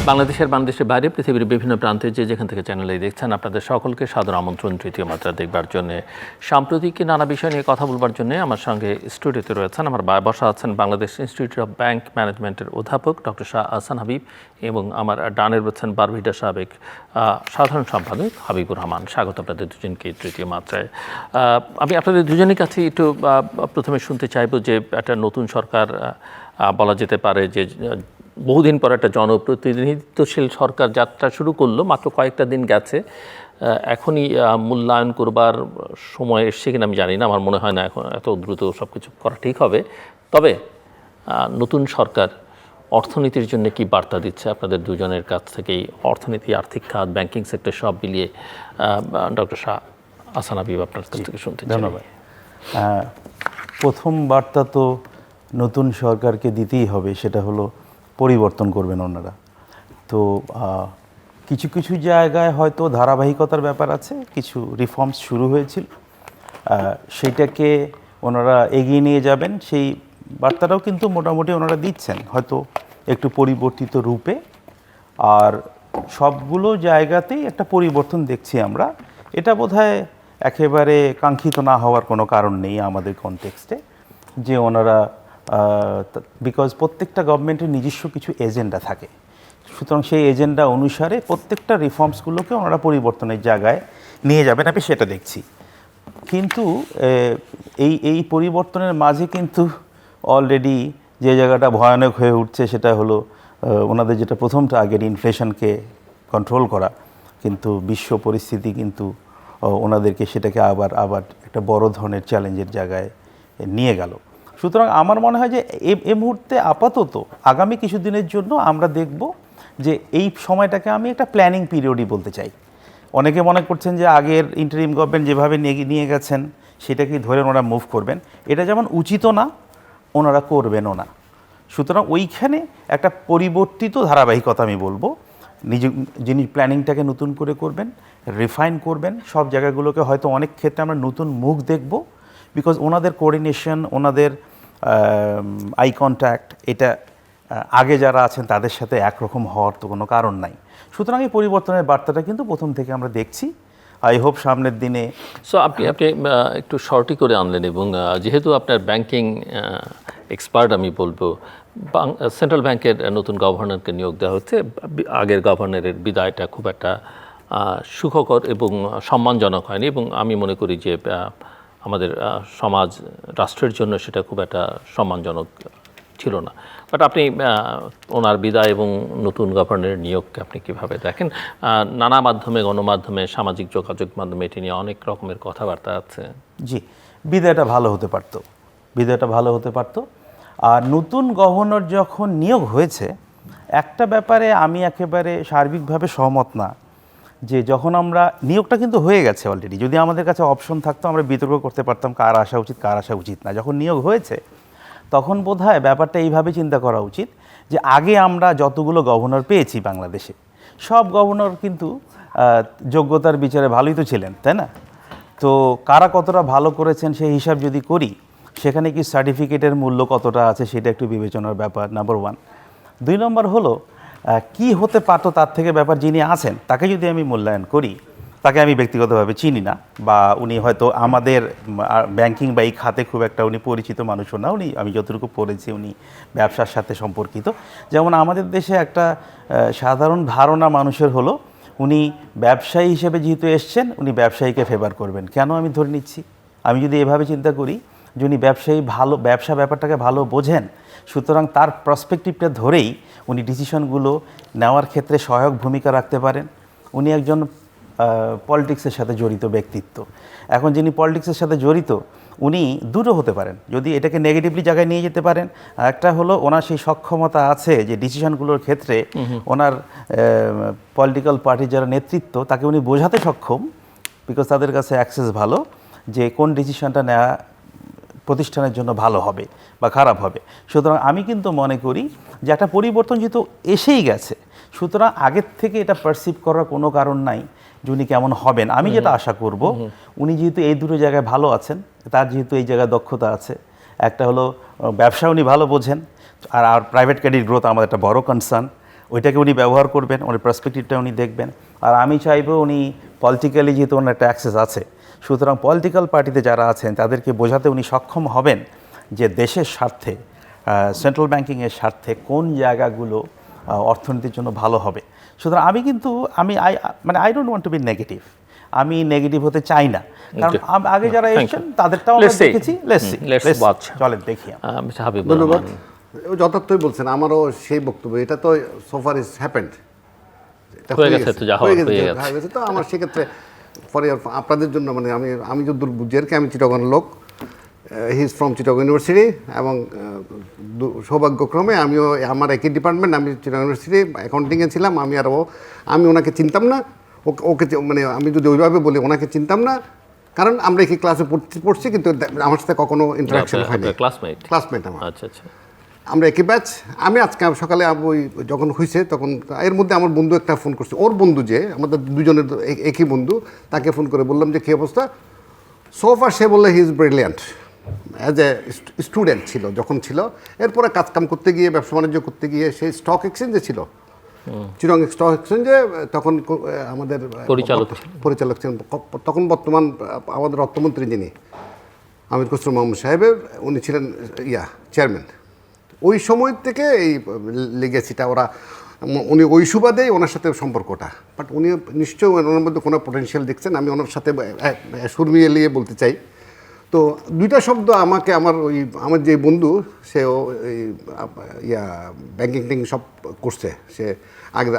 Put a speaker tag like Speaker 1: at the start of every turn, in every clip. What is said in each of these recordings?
Speaker 1: বাংলাদেশের বাইরে পৃথিবীর বিভিন্ন প্রান্তে যেখান থেকে চ্যানেলে দেখছেন, আপনাদের সকলকে সাদর আমন্ত্রণ তৃতীয় মাত্রা দেখবার জন্য। সাম্প্রতিক নানা বিষয় নিয়ে কথা বলবার জন্য আমার সঙ্গে স্টুডিওতে রয়েছেন, আমার বসা আছেন বাংলাদেশ ইনস্টিটিউট অফ ব্যাংক ম্যানেজমেন্টের অধ্যাপক ডক্টর শাহ আহসান হাবিব, এবং আমার ডানে রয়েছেন বারভিটা সাবেক সাধারণ সম্পাদক হাবিবুর রহমান। স্বাগত আপনাদের দুজনকে তৃতীয় মাত্রায়। আমি আপনাদের দুজনের কাছে একটু প্রথমে শুনতে চাইব যে একটা নতুন সরকার বলা যেতে পারে যে বহুদিন পর একটা জনপ্রতিনিধিত্বশীল সরকার যাত্রা শুরু করলো, মাত্র কয়েকটা দিন গেছে। এখনই মূল্যায়ন করবার সময় এসছে কিনা আমি জানি না, আমার মনে হয় না এখন এত দ্রুত সব কিছু করা ঠিক হবে। তবে নতুন সরকার অর্থনীতির জন্য কি বার্তা দিচ্ছে আপনাদের দুজনের কাছ থেকেই, অর্থনীতি, আর্থিক খাত, ব্যাংকিং সেক্টর সব মিলিয়ে ডক্টর শাহ আহসান হাবিব আপনার কাছ থেকে শুনতে চাই।
Speaker 2: ধন্যবাদ। প্রথম বার্তা তো নতুন সরকারকে দিতেই হবে, সেটা হলো পরিবর্তন করবেন ওনারা। তো কিছু কিছু জায়গায় হয়তো ধারাবাহিকতার ব্যাপার আছে, কিছু রিফর্মস শুরু হয়েছিল, সেইটাকে ওনারা এগিয়ে নিয়ে যাবেন, সেই বার্তাটাও কিন্তু মোটামুটি ওনারা দিচ্ছেন, হয়তো একটু পরিবর্তিত রূপে। আর সবগুলো জায়গাতেই একটা পরিবর্তন দেখছি আমরা। এটা বোধহয় একেবারে কাঙ্ক্ষিত না হওয়ার কোনো কারণ নেই আমাদের কনটেক্সটে, যে ওনারা বিকজ প্রত্যেকটা গভর্নমেন্টের নিজস্ব কিছু এজেন্ডা থাকে, সুতরাং সেই এজেন্ডা অনুসারে প্রত্যেকটা রিফর্মসগুলোকে ওনারা পরিবর্তনের জায়গায় নিয়ে যাবেন, আমি সেটা দেখছি। কিন্তু এই পরিবর্তনের মাঝে কিন্তু অলরেডি যে জায়গাটা ভয়ানক হয়ে উঠছে সেটা হলো ওনাদের যেটা প্রথম টার্গেট, ইনফ্লেশনকে কন্ট্রোল করা, কিন্তু বিশ্ব পরিস্থিতি কিন্তু ওনাদেরকে সেটাকে আবার একটা বড় ধরনের চ্যালেঞ্জের জায়গায় নিয়ে গেল। সুতরাং আমার মনে হয় যে এই মুহূর্তে আপাতত আগামী কিছুদিনের জন্য আমরা দেখব যে এই সময়টাকে আমি একটা প্ল্যানিং পিরিয়ডই বলতে চাই। অনেকে মনে করছেন যে আগের ইন্টারিম গভর্নমেন্ট যেভাবে নিয়ে গেছেন সেটাকেই ধরে ওনারা মুভ করবেন, এটা যেমন উচিতও না, ওনারা করবেনও না। সুতরাং ওইখানে একটা পরিবর্তিত ধারাবাহিকতা আমি বলবো, যিনি প্ল্যানিংটাকে নতুন করে করবেন, রিফাইন করবেন, সব জায়গাগুলোকে হয়তো অনেক ক্ষেত্রে আমরা নতুন মুখ দেখব, বিকজ ওনাদের কোঅর্ডিনেশন, ওনাদের আই কন্ট্যাক্ট, এটা আগে যারা আছেন তাদের সাথে একরকম হওয়ার তো কোনো কারণ নাই। সুতরাং এই পরিবর্তনের বার্তাটা কিন্তু প্রথম থেকে আমরা দেখছি। আই হোপ সামনের দিনে।
Speaker 1: সো আপনি একটু শর্টই করে আনলেন, এবং যেহেতু আপনার ব্যাংকিং এক্সপার্ট, আমি বলবো সেন্ট্রাল ব্যাংকের নতুন গভর্নরকে নিয়োগ দেওয়া হচ্ছে। আগের গভর্নরের বিদায়টা খুব একটা সুখকর এবং সম্মানজনক হয়নি, এবং আমি মনে করি যে আমাদের সমাজ, রাষ্ট্রের জন্য সেটা খুব একটা সম্মানজনক ছিল না। বাট আপনি ওনার বিদায় এবং নতুন গভর্নরের নিয়োগকে আপনি কীভাবে দেখেন? নানা মাধ্যমে, গণমাধ্যমে, সামাজিক যোগাযোগ মাধ্যমে এটি নিয়ে অনেক রকমের কথাবার্তা আছে।
Speaker 2: জি, বিদায়টা ভালো হতে পারতো, বিদায়টা ভালো হতে পারতো। আর নতুন গভর্নর যখন নিয়োগ হয়েছে, একটা ব্যাপারে আমি একেবারে সার্বিকভাবে সহমত না, যে যখন আমরা নিয়োগটা কিন্তু হয়ে গেছে অলরেডি, যদি আমাদের কাছে অপশন থাকতো আমরা বিতর্ক করতে পারতাম কার আসা উচিত কার আসা উচিত না। যখন নিয়োগ হয়েছে তখন বোধহয় ব্যাপারটা এইভাবে চিন্তা করা উচিত যে আগে আমরা যতগুলো গভর্নর পেয়েছি বাংলাদেশে, সব গভর্নর কিন্তু যোগ্যতার বিচারে ভালোই তো ছিলেন, তাই না? তো কারা কতটা ভালো করেছেন সেই হিসাব যদি করি, সেখানে কি সার্টিফিকেটের মূল্য কতটা আছে সেটা একটু বিবেচনার ব্যাপার, নাম্বার ওয়ান। 2 নম্বর হলো কি হতে পারতো তার থেকে ব্যাপার, যিনি আছেন তাকে যদি আমি মূল্যায়ন করি, তাকে আমি ব্যক্তিগতভাবে চিনি না, বা উনি হয়তো আমাদের ব্যাংকিং বা এই খাতে খুব একটা উনি পরিচিত মানুষও না, উনি আমি যতটুকু পড়েছি উনি ব্যবসার সাথে সম্পর্কিত। যেমন আমাদের দেশে একটা সাধারণ ধারণা মানুষের হলো উনি ব্যবসায়ী হিসেবে যেহেতু এসছেন উনি ব্যবসায়ীকে ফেভার করবেন। কেন আমি ধরে নিচ্ছি, আমি যদি এভাবে চিন্তা করি যে উনি ব্যবসায়ী, ভালো ব্যবসা ব্যাপারটাকে ভালো বোঝেন, সুতরাং তার পার্সপেক্টিভটা ধরেই উনি ডিসিশনগুলো নেওয়ার ক্ষেত্রে সহায়ক ভূমিকা রাখতে পারেন। উনি একজন পলিটিক্সের সাথে জড়িত ব্যক্তিত্ব। এখন যিনি পলিটিক্সের সাথে জড়িত উনি দুটো হতে পারেন, যদি এটাকে নেগেটিভলি জায়গায় নিয়ে যেতে পারেন। একটা হলো ওনার সেই সক্ষমতা আছে যে ডিসিশনগুলোর ক্ষেত্রে ওনার পলিটিক্যাল পার্টির যারা নেতৃত্ব তাকে উনি বোঝাতে সক্ষম, বিকজ তাদের কাছে অ্যাক্সেস ভালো, যে কোন ডিসিশনটা নেওয়া প্রতিষ্ঠানের জন্য ভালো হবে বা খারাপ হবে। সুতরাং আমি কিন্তু মনে করি যে একটা পরিবর্তন যেহেতু এসেই গেছে, সুতরাং আগের থেকে এটা পারসিভ করার কোনো কারণ নাই যে উনি কেমন হবেন। আমি যেটা আশা করব, উনি যেহেতু এই দুটো জায়গায় ভালো আছেন, তার যেহেতু এই জায়গায় দক্ষতা আছে, একটা হলো ব্যবসা উনি ভালো বোঝেন, আর প্রাইভেট ক্রেডিট গ্রোথ আমাদের একটা বড় কনসার্ন, ওইটাকে উনি ব্যবহার করবেন, ওনার পার্সপেক্টিভটা উনি দেখবেন। আর আমি চাইবো উনি পলিটিক্যালি যেহেতু ওনার একটা অ্যাক্সেস আছে, সুতরাং পলিটিক্যাল পার্টিতে যারা আছেন তাদেরকে বোঝাতে উনি সক্ষম হবেন যে দেশের স্বার্থে, সেন্ট্রাল ব্যাংকিংয়ের স্বার্থে কোন জায়গাগুলো অর্থনীতির জন্য ভালো হবে। সুতরাং আমি কিন্তু I don't want to be negative, আমি নেগেটিভ হতে চাই না, কারণ আগে যারা এসেছেন তাদেরটাও আমরা দেখেছি। চলেন দেখি।
Speaker 3: ধন্যবাদ, যথার্থই বলছেন, আমারও সেই বক্তব্য। এটা তো সোফার ইজ হ্যাপেন্ড, হয়ে গেছে। তো আমার সেক্ষেত্রে পরে আপনাদের জন্য মানে আমি যদ্দূর বুঝি আর কি, আমি চিটাগং লোক, he is from Chittagong university, এবং সৌভাগ্যক্রমে আমিও আমার একই ডিপার্টমেন্ট, আমি চিটাগং ইউনিভার্সিটি অ্যাকাউন্টিংয়ে ছিলাম। আমি ওনাকে চিনতাম না, ওকে মানে আমি যদি ওইভাবে বলি ওনাকে চিনতাম না, কারণ আমরা একই ক্লাসে পড়ছি, কিন্তু আমার সাথে কখনো ইন্টারাকশন হয়নি। ক্লাসমেট আমার।
Speaker 1: আচ্ছা আচ্ছা,
Speaker 3: আমরা একই ব্যাচ। আমি আজকে সকালে ওই যখন হয়েছে তখন এর মধ্যে আমার বন্ধু একটা ফোন করছে, ওর বন্ধু যে আমাদের দুজনের একই বন্ধু, তাকে ফোন করে বললাম যে কী অবস্থা। সোফার সে বললে he is brilliant, as a student ছিল যখন ছিল, এরপরে কাজকাম করতে গিয়ে, ব্যবসা বাণিজ্য করতে গিয়ে, সেই স্টক এক্সচেঞ্জে ছিল, চিটাগং স্টক এক্সচেঞ্জে তখন আমাদের পরিচালক ছিলেন, তখন বর্তমান আমাদের অর্থমন্ত্রী যিনি আমির খসরু মাহমুদ সাহেবের, উনি ছিলেন চেয়ারম্যান। ওই সময় থেকে এই লেগেছিটা উনি ওই সুবাদেই ওনার সাথে সম্পর্কটা, বাট উনি নিশ্চয়ই ওনার মধ্যে কোনো পোটেনশিয়াল দেখছেন। আমি ওনার সাথে সুর মিলিয়ে বলতে চাই। তো দুইটা শব্দ আমাকে আমার যে বন্ধু, সেও ব্যাংকিং ট্যাঙ্কিং সব করছে, সে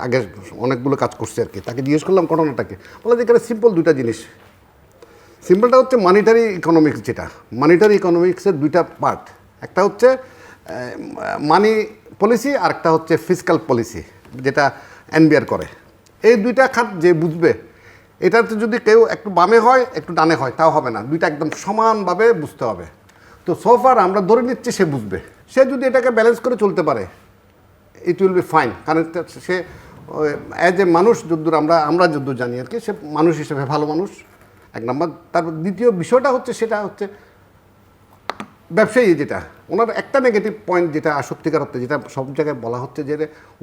Speaker 3: আগে অনেকগুলো কাজ করছে আর কি। তাকে জিজ্ঞেস করলাম ঘটনাটাকে, বলে যে এখানে সিম্পল দুইটা জিনিস। সিম্পলটা হচ্ছে মানিটারি ইকোনমিক্স, যেটা মানিটারি ইকোনমিক্সের দুইটা পার্ট, একটা হচ্ছে মানি পলিসি আর একটা হচ্ছে ফিসকাল পলিসি, যেটা এনবিআর করে। এই দুইটা খাত যে বুঝবে, এটাতে যদি কেউ একটু বামে হয় একটু ডানে হয় তাও হবে না, দুইটা একদম সমানভাবে বুঝতে হবে। তো সোফার আমরা ধরে নিচ্ছি সে বুঝবে, সে যদি এটাকে ব্যালেন্স করে চলতে পারে ইট উইল বি ফাইন, কারণ সে অ্যাজ এ মানুষ যদ্দূর আমরা যদ্দূর জানি আর কি, সে মানুষ হিসেবে ভালো মানুষ, এক নম্বর। তারপর দ্বিতীয় বিষয়টা হচ্ছে, সেটা হচ্ছে ব্যবসায়ী, যেটা ওনার একটা নেগেটিভ পয়েন্ট, যেটা সত্যিকার অর্থে যেটা সব জায়গায় বলা হচ্ছে যে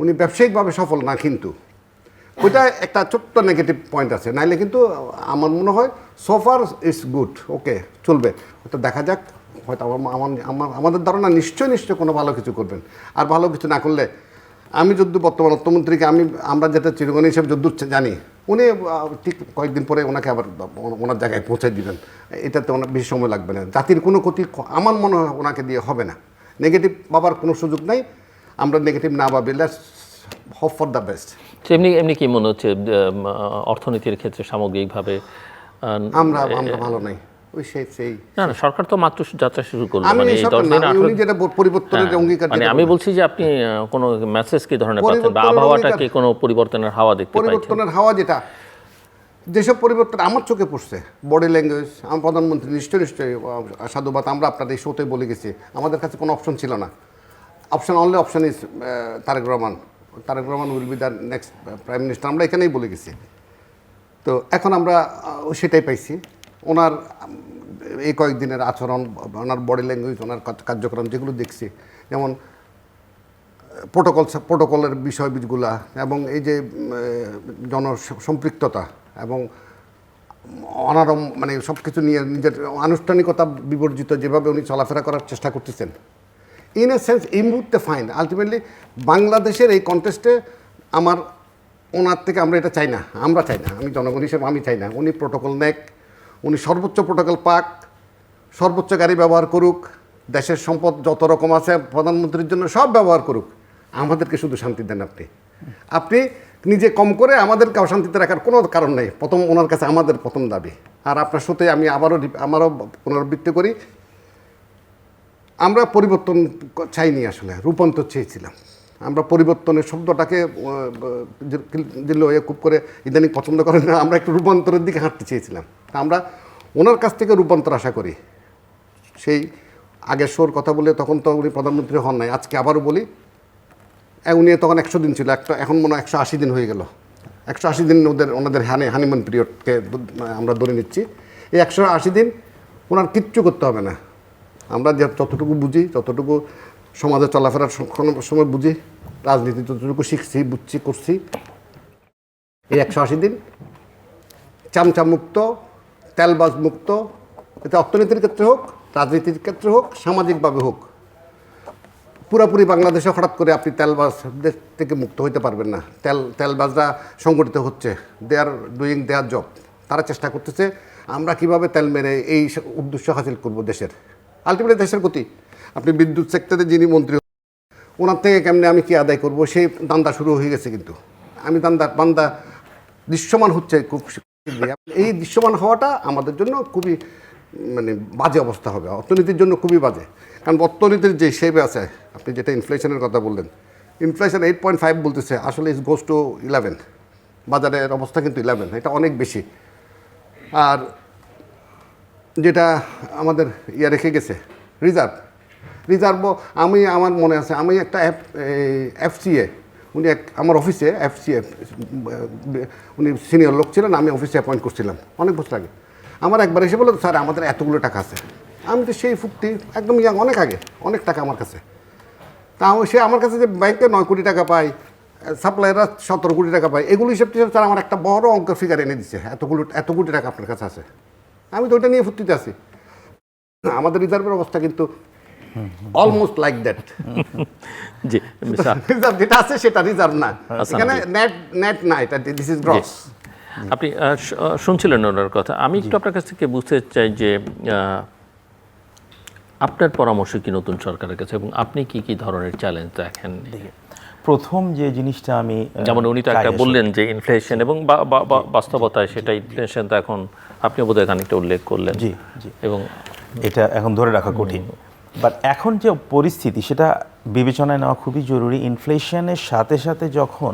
Speaker 3: উনি ব্যবসায়িকভাবে সফল না, কিন্তু ওইটা একটা ছোট্ট নেগেটিভ পয়েন্ট আছে। নাইলে কিন্তু আমার মনে হয় সোফার ইজ গুড, ওকে চলবে, ওটা দেখা যাক। হয়তো আমাদের ধারণা নিশ্চয় কোনো ভালো কিছু করবেন। আর ভালো কিছু না করলে, আমি যদ্দূর বর্তমান অর্থমন্ত্রীকে আমরা যেটা চিরগণী হিসেবে যদ্দূর জানি, উনি ঠিক কয়েকদিন পরে ওনাকে আবার ওনার জায়গায় পৌঁছে দিবেন, এটাতে অনেক বেশি সময় লাগবে না। জাতির কোনো ক্ষতি আমার মনে হয় ওনাকে দিয়ে হবে না। নেগেটিভ ভাবার কোনো সুযোগ নাই, আমরা নেগেটিভ না ভাবি, let's hope for the best.
Speaker 1: এমনি কি মনে হচ্ছে অর্থনীতির ক্ষেত্রে সামগ্রিকভাবে
Speaker 3: আমরা ভালো নাই? ওই সেই
Speaker 1: না, সরকার তো মাত্র যাত্রা শুরু করলো,
Speaker 3: মানে 10 দিন উনি যেটা পরিবর্তনের অঙ্গীকার,
Speaker 1: মানে আমি বলছি যে আপনি কোনো মেসেজ কি ধরনের পাচ্ছেন, বা আবহাওয়াটা কি কোনো পরিবর্তনের হাওয়া দেখতে পাচ্ছেন?
Speaker 3: পরিবর্তনের হাওয়া, যেসব পরিবর্তন আমার চোখে পড়ছে, বডি ল্যাঙ্গুয়েজ, আমার প্রধানমন্ত্রী নিশ্চয়ই সাধুবাদ, আমরা আপনার এই শোতে বলে গেছি, আমাদের কাছে কোনো অপশন ছিল না। Only option is Tarique Rahman will be the next prime minister, আমরা এখানেই বলে গেছি। তো এখন আমরা সেটাই পাইছি। ওনার এই কয়েকদিনের আচরণ, ওনার বডি ল্যাঙ্গুয়েজ, ওনার কার্যক্রম যেগুলো দেখছি, যেমন প্রোটোকলের বিষয়গুলা, এবং এই যে জনসম্পৃক্ততা এবং অনারম, মানে সব কিছু নিয়ে নিজের আনুষ্ঠানিকতা বিবর্জিত যেভাবে উনি চলাফেরা করার চেষ্টা করতেছেন, ইন এ সেন্স এই মুহূর্তে ফাইন। আলটিমেটলি বাংলাদেশের এই কন্টেস্টে ওনার থেকে আমরা এটা চাই না, আমি জনগণ হিসেবে আমি চাই না উনি প্রোটোকল নেক, উনি সর্বোচ্চ প্রোটোকল পাক, সর্বোচ্চ গাড়ি ব্যবহার করুক, দেশের সম্পদ যত রকম আছে প্রধানমন্ত্রীর জন্য সব ব্যবহার করুক, আমাদেরকে শুধু শান্তি দেন। আপনি নিজে কম করে আমাদেরকে অশান্তিতে রাখার কোনো কারণ নেই। ওনার কাছে আমাদের প্রথম দাবি। আর আপনার সাথে আমি আমারও পুনরাবৃত্তি করি, আমরা পরিবর্তন চাইনি, আসলে রূপান্তর চেয়েছিলাম। আমরা পরিবর্তনের শব্দটাকে দিল খুব করে ইদানিং পছন্দ করেন না, আমরা একটু রূপান্তরের দিকে হাঁটতে চেয়েছিলাম। আমরা ওনার কাছ থেকে রূপান্তর আশা করি। সেই আগের শোর কথা বলে তখন তো উনি প্রধানমন্ত্রী হন নাই, আজকে আবারও বলি, উনি তখন 100 দিন ছিল, এখন মনে হয় 180 দিন হয়ে গেল। 180 দিন ওনাদের হানিমুন পিরিয়ডকে আমরা ধরে নিচ্ছি। এই 180 দিন ওনার কিচ্ছু করতে হবে না। আমরা যতটুকু বুঝি, যতটুকু সমাজে চলাফেরার সময় বুঝি, রাজনীতি যতটুকু শিখছি বুঝছি করছি এই 180 দিন চামচা মুক্ত, তেলবাজ মুক্ত, এতে অর্থনীতির ক্ষেত্রে হোক, রাজনীতির ক্ষেত্রে হোক, সামাজিকভাবে হোক, পুরোপুরি বাংলাদেশে হঠাৎ করে আপনি তেলবাজদের থেকে মুক্ত হইতে পারবেন না। তেলবাজরা সংগঠিত হচ্ছে, দে আর ডুইং দেয়ার জব। তারা চেষ্টা করতেছে আমরা কিভাবে তেল মেরে এই উদ্দেশ্য হাসিল করব দেশের, আলটিমেটলি দেশের গতি। আপনি বিদ্যুৎ সেক্টরে যিনি মন্ত্রী, ওনার থেকে কেমনে আমি কি আদায় করব সেই দান্দা শুরু হয়ে গেছে। কিন্তু আমি বান্দা দৃশ্যমান হচ্ছে খুব শীঘ্রই। এই দৃশ্যমান হওয়াটা আমাদের জন্য খুবই মানে বাজে অবস্থা হবে, অর্থনীতির জন্য খুবই বাজে। কারণ অর্থনীতির যে হিসেবে আছে, আপনি যেটা ইনফ্লেশনের কথা বললেন, ইনফ্লেশন 8.5 বলতেছে, আসলে ইস গোস টু 11, বাজারের অবস্থা কিন্তু 11, এটা অনেক বেশি। আর যেটা আমাদের রেখে গেছে রিজার্ভও, আমার মনে আছে আমি একটা FCA, উনি আমার অফিসে FCA উনি সিনিয়র লোক ছিলেন, আমি অফিসে অ্যাপয়েন্ট করছিলাম অনেক বছর আগে। আমার একবার এসে বলল স্যার আমাদের এতগুলো টাকা আছে। আমি তো সেই ফুটটি একদম ইয়াং, অনেক আগে, অনেক টাকা আমার কাছে। তাও সে আমার কাছে যে ব্যাংকে 9 কোটি টাকা পায়, সাপ্লাইয়াররা 17 কোটি টাকা পায়, এগুলো হিসেব টিসেব স্যার আমার একটা বড় অঙ্কের ফিগার এনে দিচ্ছে, এত কোটি টাকা আপনার কাছে আছে। আমি তো ওইটা নিয়ে ফুর্তিতে আছি। আমাদের রিজার্ভের অবস্থা কিন্তু almost like that.
Speaker 1: G,
Speaker 3: reserve যেটা আছে সেটা রিজার্ভ না, এখানে নেট না, এটা দিস ইজ গ্রস।
Speaker 1: আপনি শুনছিলেন ওনার কথা। আমি একটু আপনার কাছ থেকে বুঝতে চাই যে আপনার পরামর্শ কি নতুন সরকারের কাছে, এবং আপনি কি কি ধরনের চ্যালেঞ্জ দেখেন?
Speaker 2: প্রথম যে জিনিসটা আমি,
Speaker 1: যেমন উনি তো একটা বললেন যে ইনফ্লেশন, এবং বাস্তবতায় সেটা ইনফ্লেশন তো এখন আপনি বোধহয় খানিকটা উল্লেখ করলেন।
Speaker 2: জি জি,
Speaker 1: এবং
Speaker 2: এটা এখন ধরে রাখা কঠিন, বাট এখন যে পরিস্থিতি সেটা বিবেচনায় নেওয়া খুবই জরুরি। ইনফ্লেশনের সাথে সাথে যখন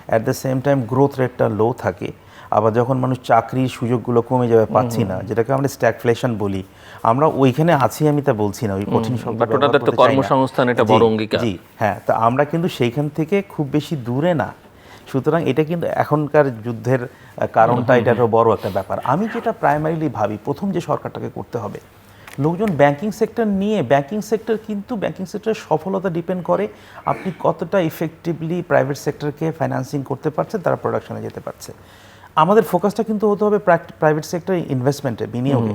Speaker 2: at the same time growth রেটটা লো থাকে, আবার যখন মানুষ চাকরির সুযোগগুলো কমে যাবে, পাচ্ছি না, যেটাকে আমরা স্ট্যাগফ্লেশন বলি, আমরা ওইখানে আছি, আমি তা বলছি না, ওই কঠিন শব্দ ব্যবহার করতে চাই না।
Speaker 1: কর্মসংস্থান এটা বড় অঙ্গীকার।
Speaker 2: জি হ্যাঁ, তা আমরা কিন্তু সেইখান থেকে খুব বেশি দূরে না। সুতরাং এটা কিন্তু এখনকার যুদ্ধের কারণটা এটারও বড় একটা ব্যাপার। আমি যেটা প্রাইমারিলি ভাবি, প্রথম যে সরকারটাকে করতে হবে, লোকজন ব্যাংকিং সেক্টর নিয়ে, ব্যাংকিং সেক্টরের সফলতা ডিপেন্ড করে আপনি কতটা ইফেক্টিভলি প্রাইভেট সেক্টরকে ফাইন্যান্সিং করতে পারছেন, তারা প্রোডাকশনে যেতে পারছে। আমাদের ফোকাসটা কিন্তু হতে হবে প্রাইভেট সেক্টর ইনভেস্টমেন্টে, বিনিয়োগে।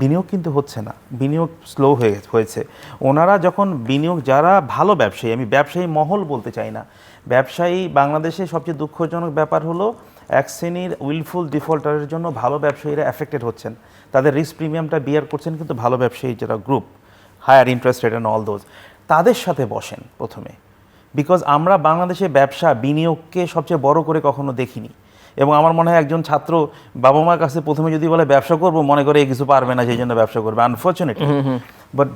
Speaker 2: বিনিয়োগ কিন্তু হচ্ছে না, বিনিয়োগ স্লো হয়েছে। ওনারা যখন বিনিয়োগ, যারা ভালো ব্যবসায়ী, আমি ব্যবসায়ী মহল বলতে চাই না, ব্যবসায়ী বাংলাদেশে সবচেয়ে দুঃখজনক ব্যাপার হলো এক শ্রেণীর উইলফুল ডিফল্টারের জন্য ভালো ব্যবসায়ীরা অ্যাফেক্টেড হচ্ছেন, তাদের রিস্ক প্রিমিয়ামটা বিয়ার করছেন, কিন্তু ভালো ব্যবসায়ী যারা group, higher interest rate and all those, তাদের সাথে বসেন প্রথমে। বিকজ আমরা বাংলাদেশে ব্যবসা বিনিয়োগকে সবচেয়ে বড় করে কখনো দেখিনি। এবং আমার মনে হয় একজন ছাত্র বাবা মার কাছে প্রথমে যদি বলে ব্যবসা করবো, মনে করে কিছু পারবে না, সেই জন্য ব্যবসা করবে, আনফর্চুনেটলি। বাট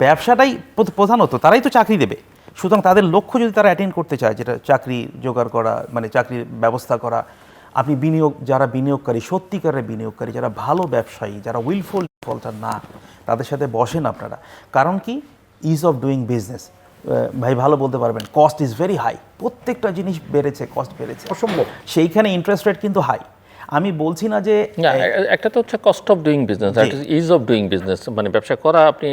Speaker 2: ব্যবসাটাই প্রধানত, তারাই তো চাকরি দেবে। সুতরাং তাদের লক্ষ্য যদি তারা অ্যাটেন্ড করতে চায়, যেটা চাকরি জোগাড় করা, মানে চাকরির ব্যবস্থা করা, আপনি যারা বিনিয়োগকারী, সত্যিকারের বিনিয়োগকারী, যারা ভালো ব্যবসায়ী, যারা উইলফুল ডিফল্টার না, তাদের সাথে বসেন আপনারা। কারণ কি, ইজ অফ ডুইং বিজনেস, ভাই ভালো বলতে পারবেন, কস্ট ইজ ভেরি হাই, প্রত্যেকটা জিনিস বেড়েছে, কস্ট বেড়েছে অসম্ভব। সেইখানে ইন্টারেস্ট রেট কিন্তু হাই। আমি বলছি না যে,
Speaker 1: একটা তো হচ্ছে cost of doing business, is of doing business, মানে ব্যবসা করা আপনি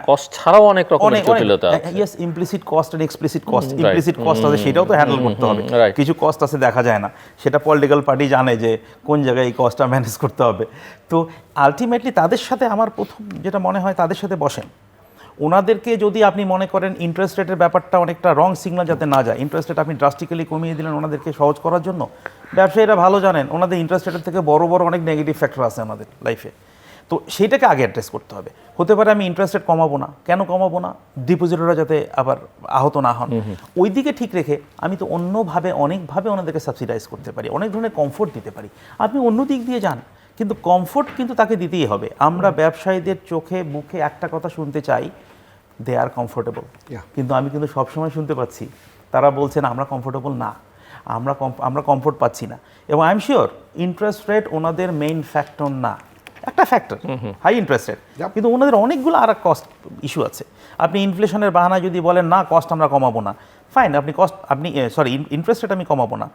Speaker 1: কস্ট ছাড়াও অনেক রকমের জটিলতা আছে।
Speaker 2: ইয়েস, ইমপ্লিসিট কস্ট আর এক্সপ্লিসিট কস্ট। ইমপ্লিসিট কস্ট আছে, সেটাও তো হ্যান্ডেল করতে হবে। কিছু কস্ট আছে দেখা যায় না, সেটা পলিটিক্যাল পার্টি জানে যে কোন জায়গায় এই কস্টটা ম্যানেজ করতে হবে। তো আলটিমেটলি তাদের সাথে আমার প্রথম যেটা মনে হয়, তাদের সাথে বসেন। ওনাদেরকে যদি আপনি মনে করেন ইন্টারেস্ট রেটের ব্যাপারটা অনেকটা রং সিগন্যাল যাতে না যায়, ইন্টারেস্ট রেট আপনি ড্রাস্টিক্যালি কমিয়ে দিলেন ওনাদেরকে সহজ করার জন্য। ব্যবসায়ীরা ভালো জানেন ওনাদের ইন্টারেস্ট রেটের থেকে বড় অনেক নেগেটিভ ফ্যাক্টর আছে আমাদের লাইফে। তো সেইটাকে আগে অ্যাড্রেস করতে হবে। হতে পারে আমি ইন্টারেস্ট রেট কমাবো না, কেন কমাবো না, ডিপোজিটররা যাতে আবার আহত না হন, ওই দিকে ঠিক রেখে আমি তো অনেকভাবে ওনাদেরকে সাবসিডাইজ করতে পারি, অনেক ধরনের কমফোর্ট দিতে পারি। আপনি অন্য দিক দিয়ে যান, কিন্তু কমফোর্ট কিন্তু তাকে দিতেই হবে। আমরা ব্যবসায়ীদের চোখে মুখে একটা কথা শুনতে চাই, দে আর কমফোর্টেবল, কিন্তু আমি কিন্তু সবসময় শুনতে পাচ্ছি তারা বলছেন আমরা কমফোর্টেবল না, আমরা কমফোর্ট পাচ্ছি না। এবং I am sure interest rate ওনাদের মেইন ফ্যাক্টর না, একটা ফ্যাক্টর হাই ইন্টারেস্ট রেট, কিন্তু ওনাদের অনেকগুলো আর কস্ট ইস্যু আছে। আপনি ইনফ্লেশনের বাহানা যদি বলেন না কস্ট আমরা কমাবো না, ফাইন, ইন্টারেস্ট রেট আমি কমাবো না,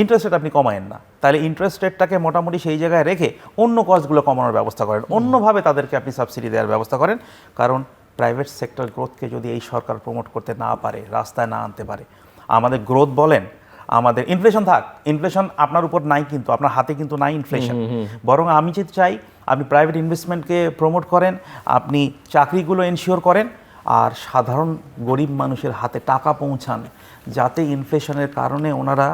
Speaker 2: ইন্টারেস্ট রেট আপনি কমায়েন না, তাহলে ইন্টারেস্ট রেটটাকে মোটামুটি সেই জায়গায় রেখে অন্য কস্টগুলো কমানোর ব্যবস্থা করেন, অন্যভাবে তাদেরকে আপনি সাবসিডি দেওয়ার ব্যবস্থা করেন। কারণ প্রাইভেট সেক্টর গ্রোথকে যদি এই সরকার প্রমোট করতে না পারে, রাস্তায় না আনতে পারে, আমাদের গ্রোথ বলেন, আমাদের ইনফ্লেশন থাক, ইনফ্লেশন আপনার উপর নাই, কিন্তু আপনার হাতে কিন্তু নাই ইনফ্লেশন, বরং আমি যদি চাই আপনি প্রাইভেট ইনভেস্টমেন্টকে প্রমোট করেন, আপনি চাকরিগুলো এনশিওর করেন, আর সাধারণ গরিব মানুষের হাতে টাকা পৌঁছান, যাতে ইনফ্লেশনের কারণে ওনারা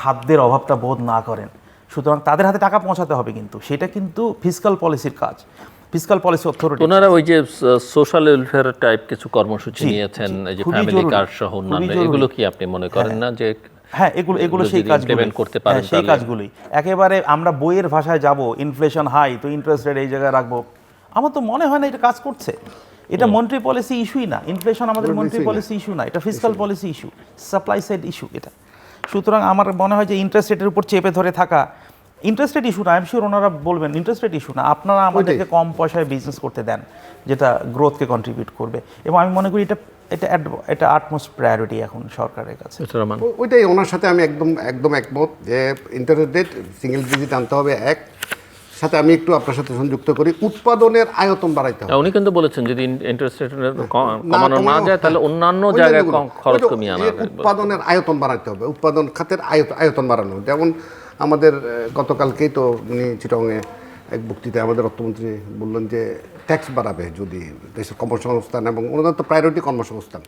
Speaker 2: খাদ্যের অভাবটা বোধ না করেন। সুতরাং তাদের হাতে টাকা পৌঁছাতে হবে, কিন্তু সেটা কিন্তু ফিসকাল পলিসির কাজ, ফিসকাল পলিসি অথরিটি।
Speaker 1: ওনারা ওই যে সোশ্যাল ওয়েলফেয়ার টাইপ কিছু কর্মসূচি নিয়েছেন, এই যে ফ্যামিলি কার্ড সহ অন্যান্য, এগুলো কি আপনি মনে করেন না যে
Speaker 2: হ্যাঁ এগুলো সেই কাজগুলো
Speaker 1: করতে পারেন?
Speaker 2: সেই কাজগুলোই একেবারে আমরা বইয়ের ভাষায় যাব, ইনফ্লেশন হাই তো ইন্টারেস্ট রেট এই জায়গায় রাখবো, আমার তো মনে হয় না এটা কাজ করছে। এটা মনিটারি পলিসি ইস্যুই না, ইনফ্লেশন আমাদের মনিটারি পলিসি ইস্যু না, এটা fiscal policy issue, supply side issue এটা। সুতরাং আমার মনে হয় যে ইন্টারেস্ট রেটের উপর চেপে ধরে থাকা, ইন্টারেস্ট রেট ইস্যু না, আই এম শিওর ওনারা বলবেন ইন্টারেস্ট রেট ইস্যু না, আপনারা আমাদেরকে কম পয়সায় বিজনেস করতে দেন যেটা গ্রোথকে কন্ট্রিবিউট করবে, এবং আমি মনে করি এটা আটমোস্ট প্রায়োরিটি এখন সরকারের কাছে।
Speaker 3: ওইটাই ওনার সাথে আমি একদম একমত যে ইন্টারেস্ট রেট সিঙ্গেল ডিজিট আনতে হবে। এক সাথে আমি একটু আপনার সাথে সংযুক্ত করি, উৎপাদনের আয়তন বাড়াইতে হবে।
Speaker 1: উনি কিন্তু বলেছেন যদি ইন্টারেস্ট রেট কমানো না যায় তাহলে অন্যান্য জায়গায় খরচ কমিয়ে আনা হবে।
Speaker 3: উৎপাদনের আয়তন বাড়াইতে হবে, উৎপাদন খাতের আয়তন বাড়ানো। যেমন আমাদের গতকালকেই তো উনি চিটংয়ে এক বক্তৃতায় আমাদের অর্থমন্ত্রী বললেন যে ট্যাক্স বাড়াবে যদি দেশের কর্মসংস্থান, এবং ওনাদের তো প্রায়োরিটি কর্মসংস্থান,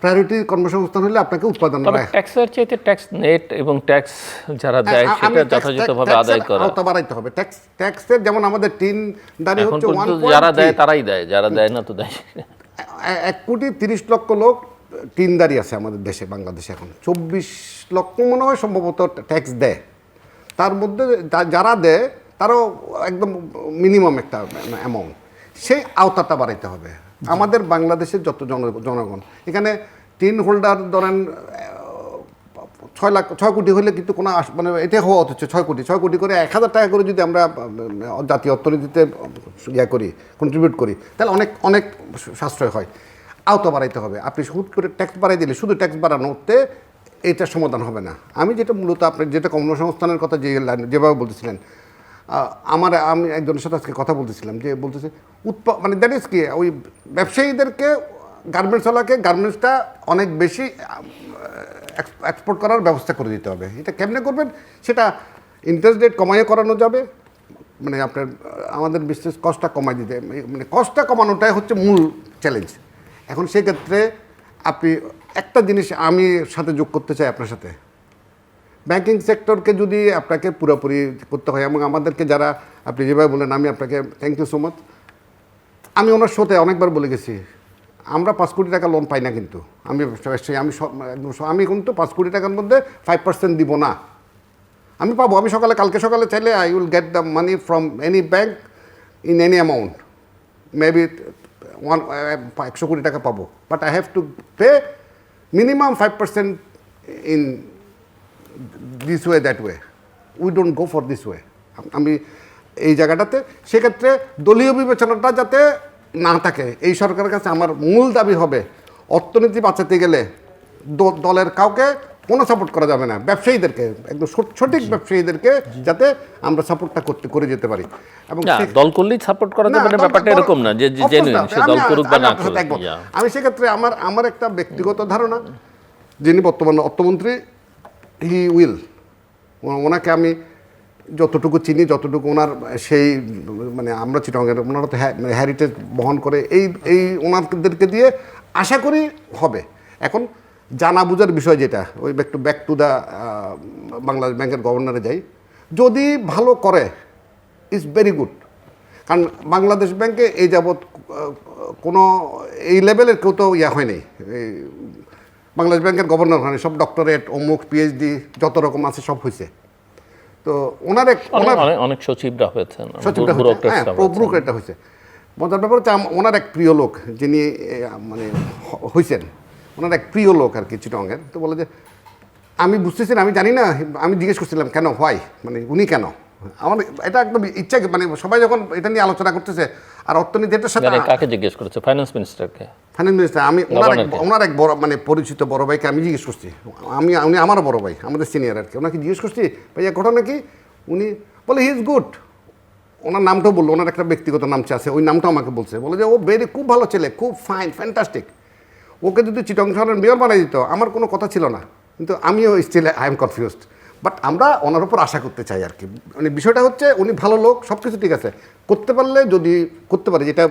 Speaker 3: প্রায়োরিটি কর্মসংস্থান হলে আপনাকে উৎপাদন
Speaker 1: ট্যাক্সের চাইতে ট্যাক্স নেট এবং ট্যাক্স যারা দেয় সেটা যথোচিতভাবে আদায় করা,
Speaker 3: আওতা বাড়াইতে হবে। ট্যাক্সের যেমন আমাদের টিন দাঁড়িয়ে হচ্ছে
Speaker 1: যারা দেয় তারাই দেয়, যারা দেয় না তো দেয়।
Speaker 3: 1,30,00,000 লোক টিনদারি আছে আমাদের দেশে, বাংলাদেশে এখন 24 লক্ষ মনে হয় সম্ভবত ট্যাক্স দেয়। তার মধ্যে যারা দেয় তারাও একদম মিনিমাম একটা অ্যামাউন্ট, সেই আওতাটা বাড়াইতে হবে। আমাদের বাংলাদেশের যত জনগণ এখানে টিন হোল্ডার ধরেন 6 কোটি হলে কিন্তু কোনো মানে এটা হওয়া হচ্ছে 6 কোটি করে 1,000 টাকা করে যদি আমরা জাতীয় অর্থনীতিতে করি, কন্ট্রিবিউট করি, তাহলে অনেক সাশ্রয় হয়। আওতা বাড়াইতে হবে। আপনি হুট করে ট্যাক্স বাড়াই দিলে শুধু ট্যাক্স বাড়ানোতে এটা সমাধান হবে না। আমি যেটা মূলত আপনি যেটা কর্মসংস্থানের কথা যেভাবে বলতেছিলেন, আমি একজনের সাথে আজকে কথা বলতেছিলাম যে বলতেছে মানে দ্যাট ইজ কি, ওই ব্যবসায়ীদেরকে গার্মেন্টসওয়ালাকে গার্মেন্টসটা অনেক বেশি এক্সপোর্ট করার ব্যবস্থা করে দিতে হবে। এটা কেমনে করবেন, সেটা ইন্টারেস্ট রেট কমাইয়ে করানো যাবে, মানে আপনার আমাদের বিজনেস কস্টটা কমাই দিতে, মানে কস্টটা কমানোটাই হচ্ছে মূল চ্যালেঞ্জ। এখন সেক্ষেত্রে আপনি একটা জিনিস আমি সাথে যোগ করতে চাই আপনার সাথে, ব্যাংকিং সেক্টরকে যদি আপনাকে পুরোপুরি করতে হয়, এবং আমাদেরকে যারা আপনি যেভাবে বললেন, আমি আপনাকে থ্যাংক ইউ সো মাচ। আমি ওনার শোতে অনেকবার বলে গেছি, আমরা 5 কোটি টাকা লোন পাই না, কিন্তু আমি কিন্তু 5 কোটি টাকার মধ্যে 5% দিব না। আমি পাবো, আমি কালকে সকালে চাইলে I will get the money from any bank in any amount, maybe 100 কোটি টাকা পাবো, but I have to pay minimum 5% in this way that way, we don't go for this way. আমি এই জায়গাটাতে সেক্ষেত্রে দলীয় বিবেচনাটা যাতে না থাকে, এই সরকারের কাছে আমার মূল দাবি হবে, অর্থনীতি বাঁচাতে গেলে দলের কাউকে কোনো সাপোর্ট করা যাবে না, ব্যবসায়ীদেরকে একদম সঠিক ব্যবসায়ীদেরকে যাতে আমরা সাপোর্টটা করে যেতে পারি। এবং
Speaker 1: দল করলেই সাপোর্ট করা যাবে না, ব্যাপারটা এরকম না যে জেনুইন সে দল করুক বা না করুক।
Speaker 3: আমি সেক্ষেত্রে আমার একটা ব্যক্তিগত ধারণা, যিনি বর্তমান অর্থমন্ত্রী, হি উইল, ওনাকে আমি যতটুকু চিনি, যতটুকু ওনার সেই মানে আমরা চিটাগাংয়ের, ওনারা তো হেরিটেজ বহন করে, এই ওনাদেরকে দিয়ে আশা করি হবে। এখন জানা বুঝার বিষয় যেটা, ওই ব্যাক টু দ্য বাংলাদেশ ব্যাংকের গভর্নরে যাই, যদি ভালো করে ইজ ভেরি গুড। কারণ বাংলাদেশ ব্যাংকে এই যাবৎ কোনো এই লেভেলের কেউ তো হয়নি, বাংলাদেশ ব্যাংকের গভর্নর হয়নি, সব ডক্টরেট, অমুক, পিএইচডি যত রকম আছে সব হয়েছে। তো ওনার
Speaker 1: অনেক সচিবরা হয়েছেন,
Speaker 3: ব্রোকারটা হয়েছে। মজার ব্যাপার হচ্ছে ওনার এক প্রিয় লোক যিনি মানে হয়েছেন, ওনার এক প্রিয় লোক আর কি চিটাগাংয়ের, তো বলে যে আমি বুঝতেছি না, আমি জানি না, আমি জিজ্ঞেস করছিলাম কেন, হোয়াই, মানে উনি কেন, আমার এটা একদম ইচ্ছা, মানে সবাই যখন এটা নিয়ে আলোচনা করতেছে, আর অর্থনীতিটার সাথে
Speaker 1: কাকে জিজ্ঞেস করেছে, ফাইন্যান্স মিনিস্টারকে,
Speaker 3: ফাইন্যান্স মিনিস্টার, আমি ওনার এক বড় মানে পরিচিত বড় ভাইকে আমি জিজ্ঞেস করছি, উনি আমার বড় ভাই, আমাদের সিনিয়র আর কি, ওনাকে জিজ্ঞেস করছি ভাইয়া ঘটনা কি, উনি বলে হি ইজ গুড, ওনার নামটাও বললো, ওনার একটা ব্যক্তিগত নাম আছে, ওই নামটাও আমাকে বলছে, বলে যে ও খুব ভালো ছেলে, খুব ফাইন, ফ্যান্টাস্টিক। ওকে যদি চিটং শহরের মেয়র বানাই দিত আমার কোনো কথা ছিল না, কিন্তু আমিও still I am confused. But আমরা ওনার উপর আশা করতে চাই আর কি। মানে বিষয়টা হচ্ছে উনি ভালো লোক, সব কিছু ঠিক আছে, করতে পারলে যদি করতে পারে, যেটা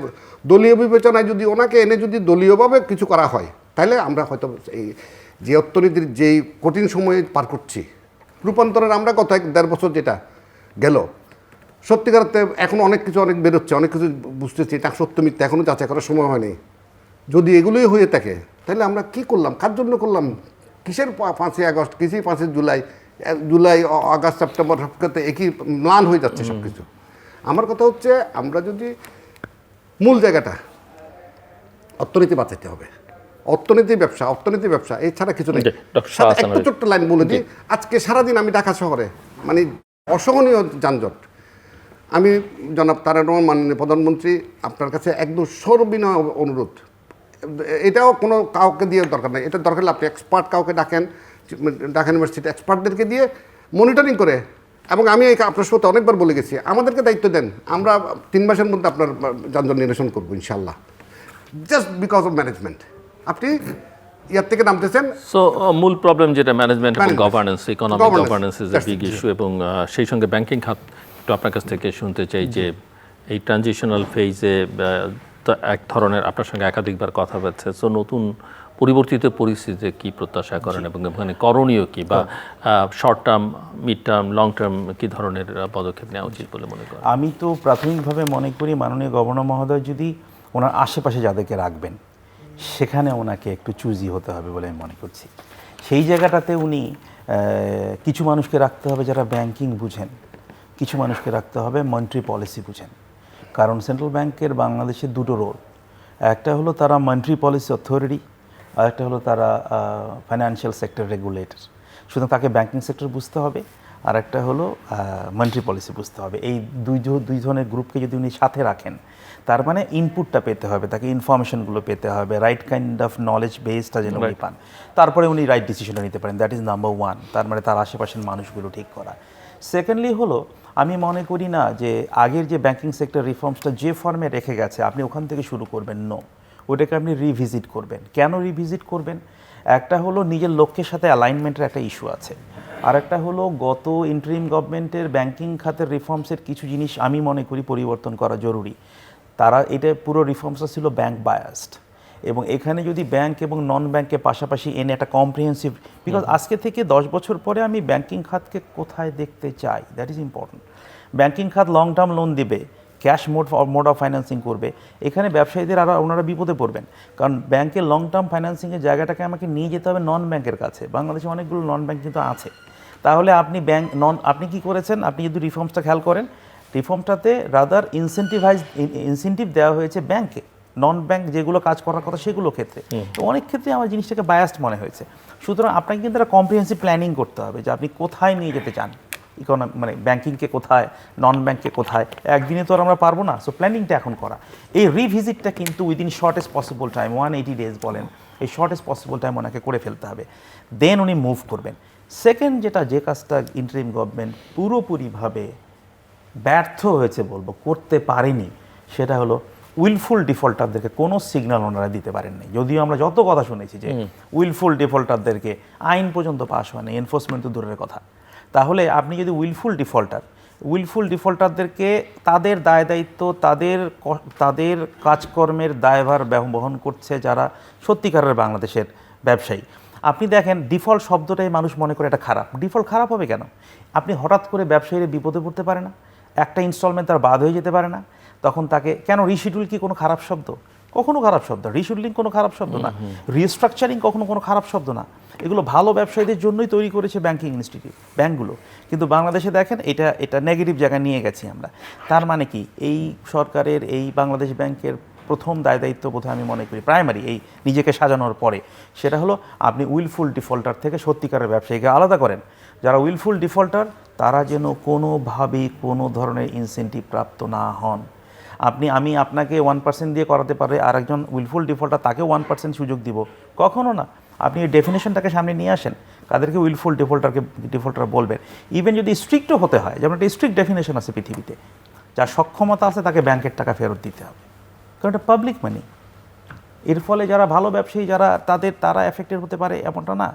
Speaker 3: দলীয় বিবেচনায় যদি ওনাকে এনে যদি দলীয়ভাবে কিছু করা হয়, তাহলে আমরা হয়তো এই যে অর্থনীতির যেই কঠিন সময়ে পার করছি, রূপান্তরের আমরা কত 1-1.5 বছর যেটা গেল, সত্যিকারতে এখন অনেক কিছু অনেক বেরোচ্ছে, অনেক কিছু বুঝতেছি, এটা সত্য মিথ্যা এখনও যাচাই করার সময় হয়নি। যদি এগুলোই হয়ে থাকে তাহলে আমরা কি করলাম, কার জন্য করলাম, কিসের 5ই আগস্ট, কিসের 5ই জুলাই, আগস্ট, সেপ্টেম্বর, সব ক্ষেত্রে একই ম্লান হয়ে যাচ্ছে সব কিছু। আমার কথা হচ্ছে আমরা যদি মূল জায়গাটা অর্থনীতি বাঁচাতে হবে, অর্থনীতি ব্যবসা এছাড়া কিছু নেই। একটা ছোট্ট লাইন বলে দিই, আজকে সারাদিন আমি ঢাকা শহরে মানে অসহনীয় যানজট। আমি জনাব তারেক রহমান মাননীয় প্রধানমন্ত্রী আপনার কাছে একদম সর্ববিনয় অনুরোধ, এটাও কোনো কাউকে দিয়ে দরকার নেই, এটা দরকার হলে আপনি এক্সপার্ট কাউকে ডাকেন, ঢাকা ইউনিভার্সিটি এক্সপার্টদেরকে দিয়ে মনিটরিং করে, এবং আমি এই আপনার সাথে অনেকবার বলে গেছি, আমাদেরকে দায়িত্ব দেন, আমরা 3 মাসের মধ্যে আপনার যানজট নিরসন করবো ইনশাল্লাহ, জাস্ট বিকজ অফ ম্যানেজমেন্ট। আপনি ইয়ার থেকে নামতেছেন।
Speaker 1: সো মূল প্রবলেম যেটা ম্যানেজমেন্ট এবং governance, economic governance is a big issue, এবং সেই সঙ্গে ব্যাংকিং খাত একটু আপনার কাছ থেকে শুনতে চাই যে এই ট্রানজিশনাল ফেজে তো এক ধরনের আপনার সঙ্গে একাধিকবার কথা বলছে, সো নতুন পরিবর্তিত পরিস্থিতিতে কি প্রত্যাশা করেন এবং ওখানে করণীয় কি, বা short term, mid term, long term কি ধরনের পদক্ষেপ নেওয়া উচিত বলে মনে করেন?
Speaker 2: আমি তো প্রাথমিকভাবে মনে করি মাননীয় গভর্নর মহোদয় যদি ওনার আশেপাশে যাদেরকে রাখবেন সেখানে ওনাকে একটু চুজি হতে হবে বলে আমি মনে করছি। সেই জায়গাটাতে উনি কিছু মানুষকে রাখতে হবে যারা ব্যাংকিং বুঝেন, কিছু মানুষকে রাখতে হবে মনিটারি পলিসি বুঝেন। কারণ সেন্ট্রাল ব্যাংকের বাংলাদেশে 2টো রোল, একটা হলো তারা মনিটারি পলিসি অথরিটি, আর একটা হলো তারা ফাইন্যান্সিয়াল সেক্টর রেগুলেটর। সুতরাং তাকে ব্যাংকিং সেক্টর বুঝতে হবে, আর একটা হলো মনিটারি পলিসি বুঝতে হবে। এই দুই ধরনের গ্রুপকে যদি উনি সাথে রাখেন, তার মানে ইনপুটটা পেতে হবে, তাকে ইনফরমেশনগুলো পেতে হবে, রাইট কাইন্ড অফ নলেজ বেসটা যেন উনি পান, তারপরে উনি রাইট ডিসিশনটা নিতে পারেন। That is number 1। তার মানে তার আশেপাশের মানুষগুলো ঠিক করা। সেকেন্ডলি হলো, আমি মনে করি না যে আগের যে ব্যাংকিং সেক্টর রিফর্মসটা যে ফর্মে রেখে গেছে আপনি ওখান থেকে শুরু করবেন, নো, ওটাকে আপনি রিভিজিট করবেন। কেন রিভিজিট করবেন? একটা হলো নিজের লক্ষ্যের সাথে অ্যালাইনমেন্টের একটা ইস্যু আছে, আর একটা হলো গত ইন্টারিম গভর্নমেন্টের ব্যাংকিং খাতের রিফর্মসের কিছু জিনিস আমি মনে করি পরিবর্তন করা জরুরি। তারা এটা পুরো রিফর্মসটা ছিল ব্যাংক বায়াসড, এবং এখানে যদি ব্যাংক এবং নন ব্যাংককে পাশাপাশি এনে একটা কম্প্রিহেন্সিভ, বিকজ আজকে থেকে 10 বছর পরে আমি ব্যাংকিং খাতকে কোথায় দেখতে চাই, দ্যাট ইজ ইম্পর্টেন্ট। ব্যাংকিং খাত লং টার্ম লোন দিবে, ক্যাশ মোড অফ ফাইন্যান্সিং করবে, এখানে ব্যবসায়ীদের আরও ওনারা বিপদে পড়বেন, কারণ ব্যাংকের লং টার্ম ফাইন্যান্সিংয়ের জায়গাটাকে আমাকে নিয়ে যেতে হবে নন ব্যাংকের কাছে। বাংলাদেশে অনেকগুলো নন ব্যাংক কিন্তু আছে। তাহলে আপনি আপনি কি করেছেন, আপনি যদি রিফর্মসটা খেয়াল করেন, রিফর্মটাতে রাদার ইনসেন্টিভ দেওয়া হয়েছে ব্যাংকে, নন ব্যাংক যেগুলো কাজ করার কথা সেগুলো ক্ষেত্রে। তো অনেক ক্ষেত্রে আমার জিনিসটাকে বায়াসড মনে হয়েছে। সুতরাং আপনাকে কিন্তু একটা কম্প্রিহেন্সিভ প্ল্যানিং করতে হবে যে আপনি কোথায় নিয়ে যেতে চান, মানে ব্যাংকিংকে কোথায়, নন ব্যাংককে কোথায়, একদিনে তো আর আমরা পারবো না। সো প্ল্যানিংটা এখন করা, এই রিভিজিটটা কিন্তু within shortest possible time, 180 days বলেন, এই শর্টেস্ট পসিবল টাইম ওনাকে করে ফেলতে হবে, দেন উনি মুভ করবেন। সেকেন্ড যে কাজটা ইন্টারিম গভর্নমেন্ট পুরোপুরিভাবে ব্যর্থ হয়েছে বলবো, করতে পারেনি, সেটা হলো উইলফুল ডিফল্টারদেরকে কোনো সিগন্যাল ওনারা দিতে পারেননি। যদিও আমরা যত কথা শুনেছি যে উইলফুল ডিফল্টারদেরকে আইন পর্যন্ত পাস হয়নি, এনফোর্সমেন্ট তো দূরের কথা। তাহলে আপনি যদি উইলফুল ডিফল্টারদেরকে তাদের দায় দায়িত্ব, তাদের কাজকর্মের দায়ভার বহন করছে যারা সত্যিকারের বাংলাদেশের ব্যবসায়ী। আপনি দেখেন ডিফল্ট শব্দটাই মানুষ মনে করে এটা খারাপ। ডিফল্ট খারাপ হবে কেন? আপনি হঠাৎ করে ব্যবসায়ীরা বিপদে পড়তে পারে না, একটা ইনস্টলমেন্ট তার বাদ হয়ে যেতে পারে না, তখন তাকে কেন? রিশিডিউল কি কোনো খারাপ শব্দ? কখনো খারাপ শব্দ। রিশিডিউলিং কোনো খারাপ শব্দ না, রিস্ট্রাকচারিং কখনো কোনো খারাপ শব্দ না। এগুলো ভালো ব্যবসায়ীদের জন্যই তৈরি করেছে ব্যাংকিং ইনস্টিটিউট, ব্যাংকগুলো। কিন্তু বাংলাদেশে দেখেন এটা নেগেটিভ জায়গায় নিয়ে গেছি আমরা। তার মানে কি, এই সরকারের এই বাংলাদেশ ব্যাংকের প্রথম দায়িত্ব বোধহয় আমি মনে করি প্রাইমারি এই নিজেকে সাজানোর পরে, সেটা হলো আপনি উইলফুল ডিফল্টার থেকে সত্যিকারের ব্যবসায়ীকে আলাদা করেন। যারা উইলফুল ডিফল্টার তারা যেন কোনোভাবেই কোনো ধরনের ইনসেন্টিভ প্রাপ্ত না হন। আমি আপনাকে 1% দিয়ে করাতে পারে, আর একজন উইলফুল ডিফল্টার তাকেও 1% সুযোগ দিব, কখনো না। আপনি এই ডেফিনেশনটাকে সামনে নিয়ে আসেন, কাদেরকে উইলফুল ডিফল্টার বলবেন। ইভেন যদি স্ট্রিক্টও হতে হয়, যেমন একটা স্ট্রিক্ট ডেফিনেশন আছে পৃথিবীতে, যার সক্ষমতা আছে তাকে ব্যাংকের টাকা ফেরত দিতে হবে, কারণ এটা পাবলিক মানি। এর ফলে যারা ভালো ব্যবসায়ী যারা তারা এফেক্টেড হতে পারে এমনটা না।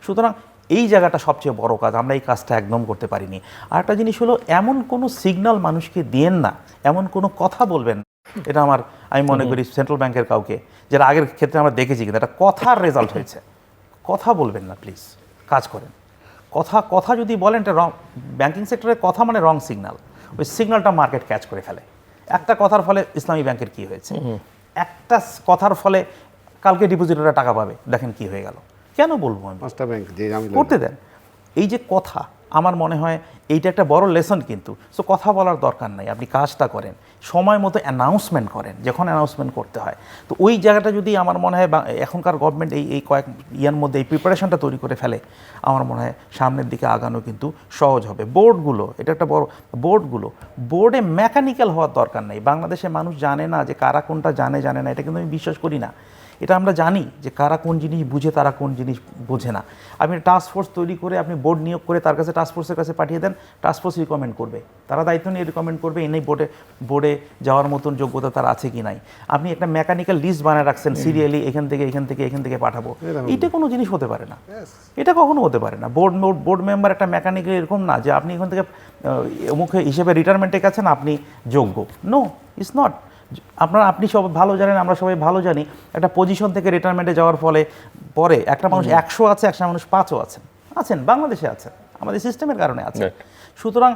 Speaker 2: সুতরাং এই জায়গাটা সবচেয়ে বড় কাজ, আমরা এই কাজটা একদম করতে পারিনি। আর একটা জিনিস হলো, এমন কোনো সিগন্যাল মানুষকে দিয়েন না, এমন কোনো কথা বলবেন, এটা আমি মনে করি সেন্ট্রাল ব্যাংকের কাউকে, যেটা আগের ক্ষেত্রে আমরা দেখেছি কিন্তু একটা কথার রেজাল্ট হয়েছে। কথা বলবেন না প্লিজ, কাজ করেন। কথা যদি বলেন এটা রং, ব্যাংকিং সেক্টরের কথা মানে রং সিগন্যাল, ওই সিগন্যালটা মার্কেট ক্যাচ করে ফেলে। একটা কথার ফলে ইসলামী ব্যাংকের কি হয়েছে, একটা কথার ফলে কালকে ডিপোজিটররা টাকা পাবে, দেখেন কি হয়ে গেল। কেন বলবো আমি,
Speaker 3: 5টা ব্যাংক যে আমি
Speaker 2: করতে দেন। এই যে কথা, আমার মনে হয় এইটা একটা বড় লেসন কিন্তু। সো কথা বলার দরকার নাই, আপনি কাজটা করেন, সময় মতো অ্যানাউন্সমেন্ট করেন যখন অ্যানাউন্সমেন্ট করতে হয়। তো ওই জায়গাটা যদি আমার মনে হয় এখনকার গভর্নমেন্ট এই কয়েক ইয়ার মধ্যে এই প্রিপারেশনটা তৈরি করে ফেলে, আমার মনে হয় সামনের দিকে আগানো কিন্তু সহজ হবে। বোর্ডগুলো, এটা একটা বড়, বোর্ডে মেকানিক্যাল হওয়ার দরকার নেই। বাংলাদেশে মানুষ জানে না যে কারা কোনটা জানে না, এটা কিন্তু আমি বিশ্বাস করি না। এটা আমরা জানি যে কারা কোন জিনিস বুঝে, তারা কোন জিনিস বোঝে না। আপনি টাস্ক ফোর্স তৈরি করে আপনি বোর্ড নিয়োগ করে তার কাছে টাস্ক ফোর্সের কাছে পাঠিয়ে দেন, টাস্ক ফোর্স রিকমেন্ড করবে, তারা দায়িত্ব নিয়ে রিকমেন্ড করবে এনেই বোর্ডে যাওয়ার মতন যোগ্যতা তার আছে কি নাই। আপনি একটা মেকানিক্যাল লিস্ট বানায় রাখছেন সিরিয়ালি, এখান থেকে পাঠাবো, এইটা কোনো জিনিস হতে পারে না, এটা কখনো হতে পারে না। বোর্ড মেম্বার একটা মেকানিক্যাল এরকম না যে আপনি এখান থেকে অমুক হিসেবে রিটায়ারমেন্টে গেছেন আপনি যোগ্য, নো, ইটস নট। আপনি সব ভালো জানেন, আমরা সবাই ভালো জানি, একটা পজিশন থেকে রিটায়ারমেন্টে যাওয়ার পরে একটা মানুষ 100 আছে, একটা মানুষ 5ও আছেন, বাংলাদেশে আছেন, আমাদের সিস্টেমের কারণে আছে। সুতরাং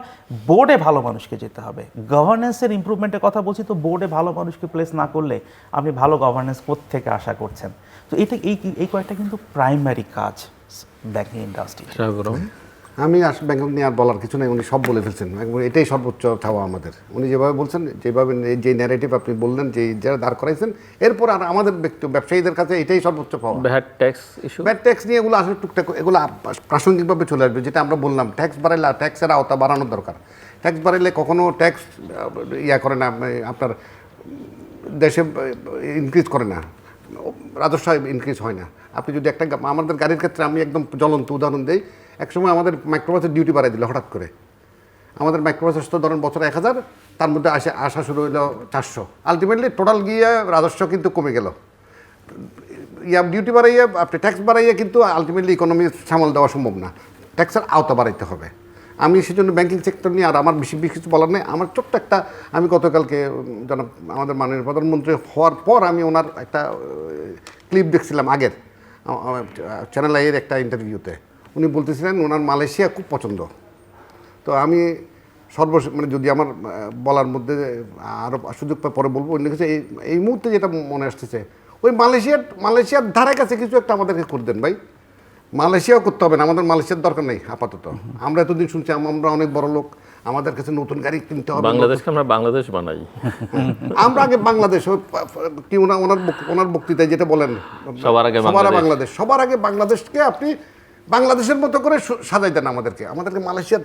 Speaker 2: বোর্ডে ভালো মানুষকে যেতে হবে। গভর্নেন্সের ইমপ্রুভমেন্টের কথা বলছি, তো বোর্ডে ভালো মানুষকে প্লেস না করলে আপনি ভালো গভর্নেন্স কোত্থেকে আশা করছেন? তো এই কয়েকটা কিন্তু প্রাইমারি কাজ ব্যাংকিং ইন্ডাস্ট্রি।
Speaker 3: আমি ব্যাংক নিয়ে আর বলার কিছু নেই, উনি সব বলে ফেলছেন। একবার এটাই সর্বোচ্চ চাওয়া আমাদের। উনি যেভাবে বলছেন, যেভাবে যে ন্যারেটিভ আপনি বললেন, যে যারা দাঁড় করাইছেন, এরপর আর আমাদের ব্যবসায়ীদের কাছে এটাই সর্বোচ্চ পাওয়া। ব্যাড ট্যাক্স নিয়ে এগুলো আসলে টুকটাক এগুলো প্রাসঙ্গিকভাবে চলে আসবে। যেটা আমরা বললাম, ট্যাক্স বাড়াইলে ট্যাক্সের আওতা বাড়ানোর দরকার। ট্যাক্স বাড়াইলে কখনো ট্যাক্স করে না, আপনার দেশে ইনক্রিজ করে না, রাজস্ব ইনক্রিজ হয় না। আপনি যদি একটা আমাদের গাড়ির ক্ষেত্রে আমি একদম জ্বলন্ত উদাহরণ দিই, একসময় আমাদের মাইক্রোবাসের ডিউটি বাড়াই দিল হঠাৎ করে। আমাদের মাইক্রোবাসের তো ধরেন বছরে 1000, তার মধ্যে আসা শুরু হইলো 400, আলটিমেটলি টোটাল গিয়ে রাজস্ব কিন্তু কমে গেল। ডিউটি বাড়াইয়ে আপনি ট্যাক্স বাড়াইয়ে কিন্তু আলটিমেটলি ইকোনমি সামাল দেওয়া সম্ভব না, ট্যাক্সের আওতা বাড়াইতে হবে। আমি সেজন্য ব্যাংকিং সেক্টর নিয়ে আর আমার বেশি কিছু বলার নেই। আমার ছোট্ট একটা, আমি গতকালকে আমাদের মাননীয় প্রধানমন্ত্রী হওয়ার পর আমি ওনার একটা ক্লিপ দেখছিলাম আগের চ্যানেল আইয়ের একটা ইন্টারভিউতে। উনি বলতেছিলেন ওনার মালয়েশিয়া খুব পছন্দ। তো আমি যদি আমার বলার মধ্যে আরও সুযোগ পাই পরে বলবো। উনি লিখেছে এই মুহূর্তে যেটা মনে আসতেছে, ওই মালয়েশিয়ার ধারে কাছে কিছু একটা আমাদেরকে করে দেন ভাই। মালয়েশিয়াও করতে হবে না, আমাদের মালয়েশিয়ার দরকার নেই আপাতত। আমরা এতদিন শুনছি আমরা অনেক বড় লোক, আমাদের কাছে নতুন গাড়ি কিনতে হবে,
Speaker 1: বাংলাদেশকে আমরা বাংলাদেশ বানাই।
Speaker 3: আমরা আগে বাংলাদেশ, কি ওনার বক্তৃতায় যেটা বলেন, সবার আগে বাংলাদেশকে আপনি বাংলাদেশের মতো করে সাজাই দেন আমাদেরকে মালয়েশিয়ার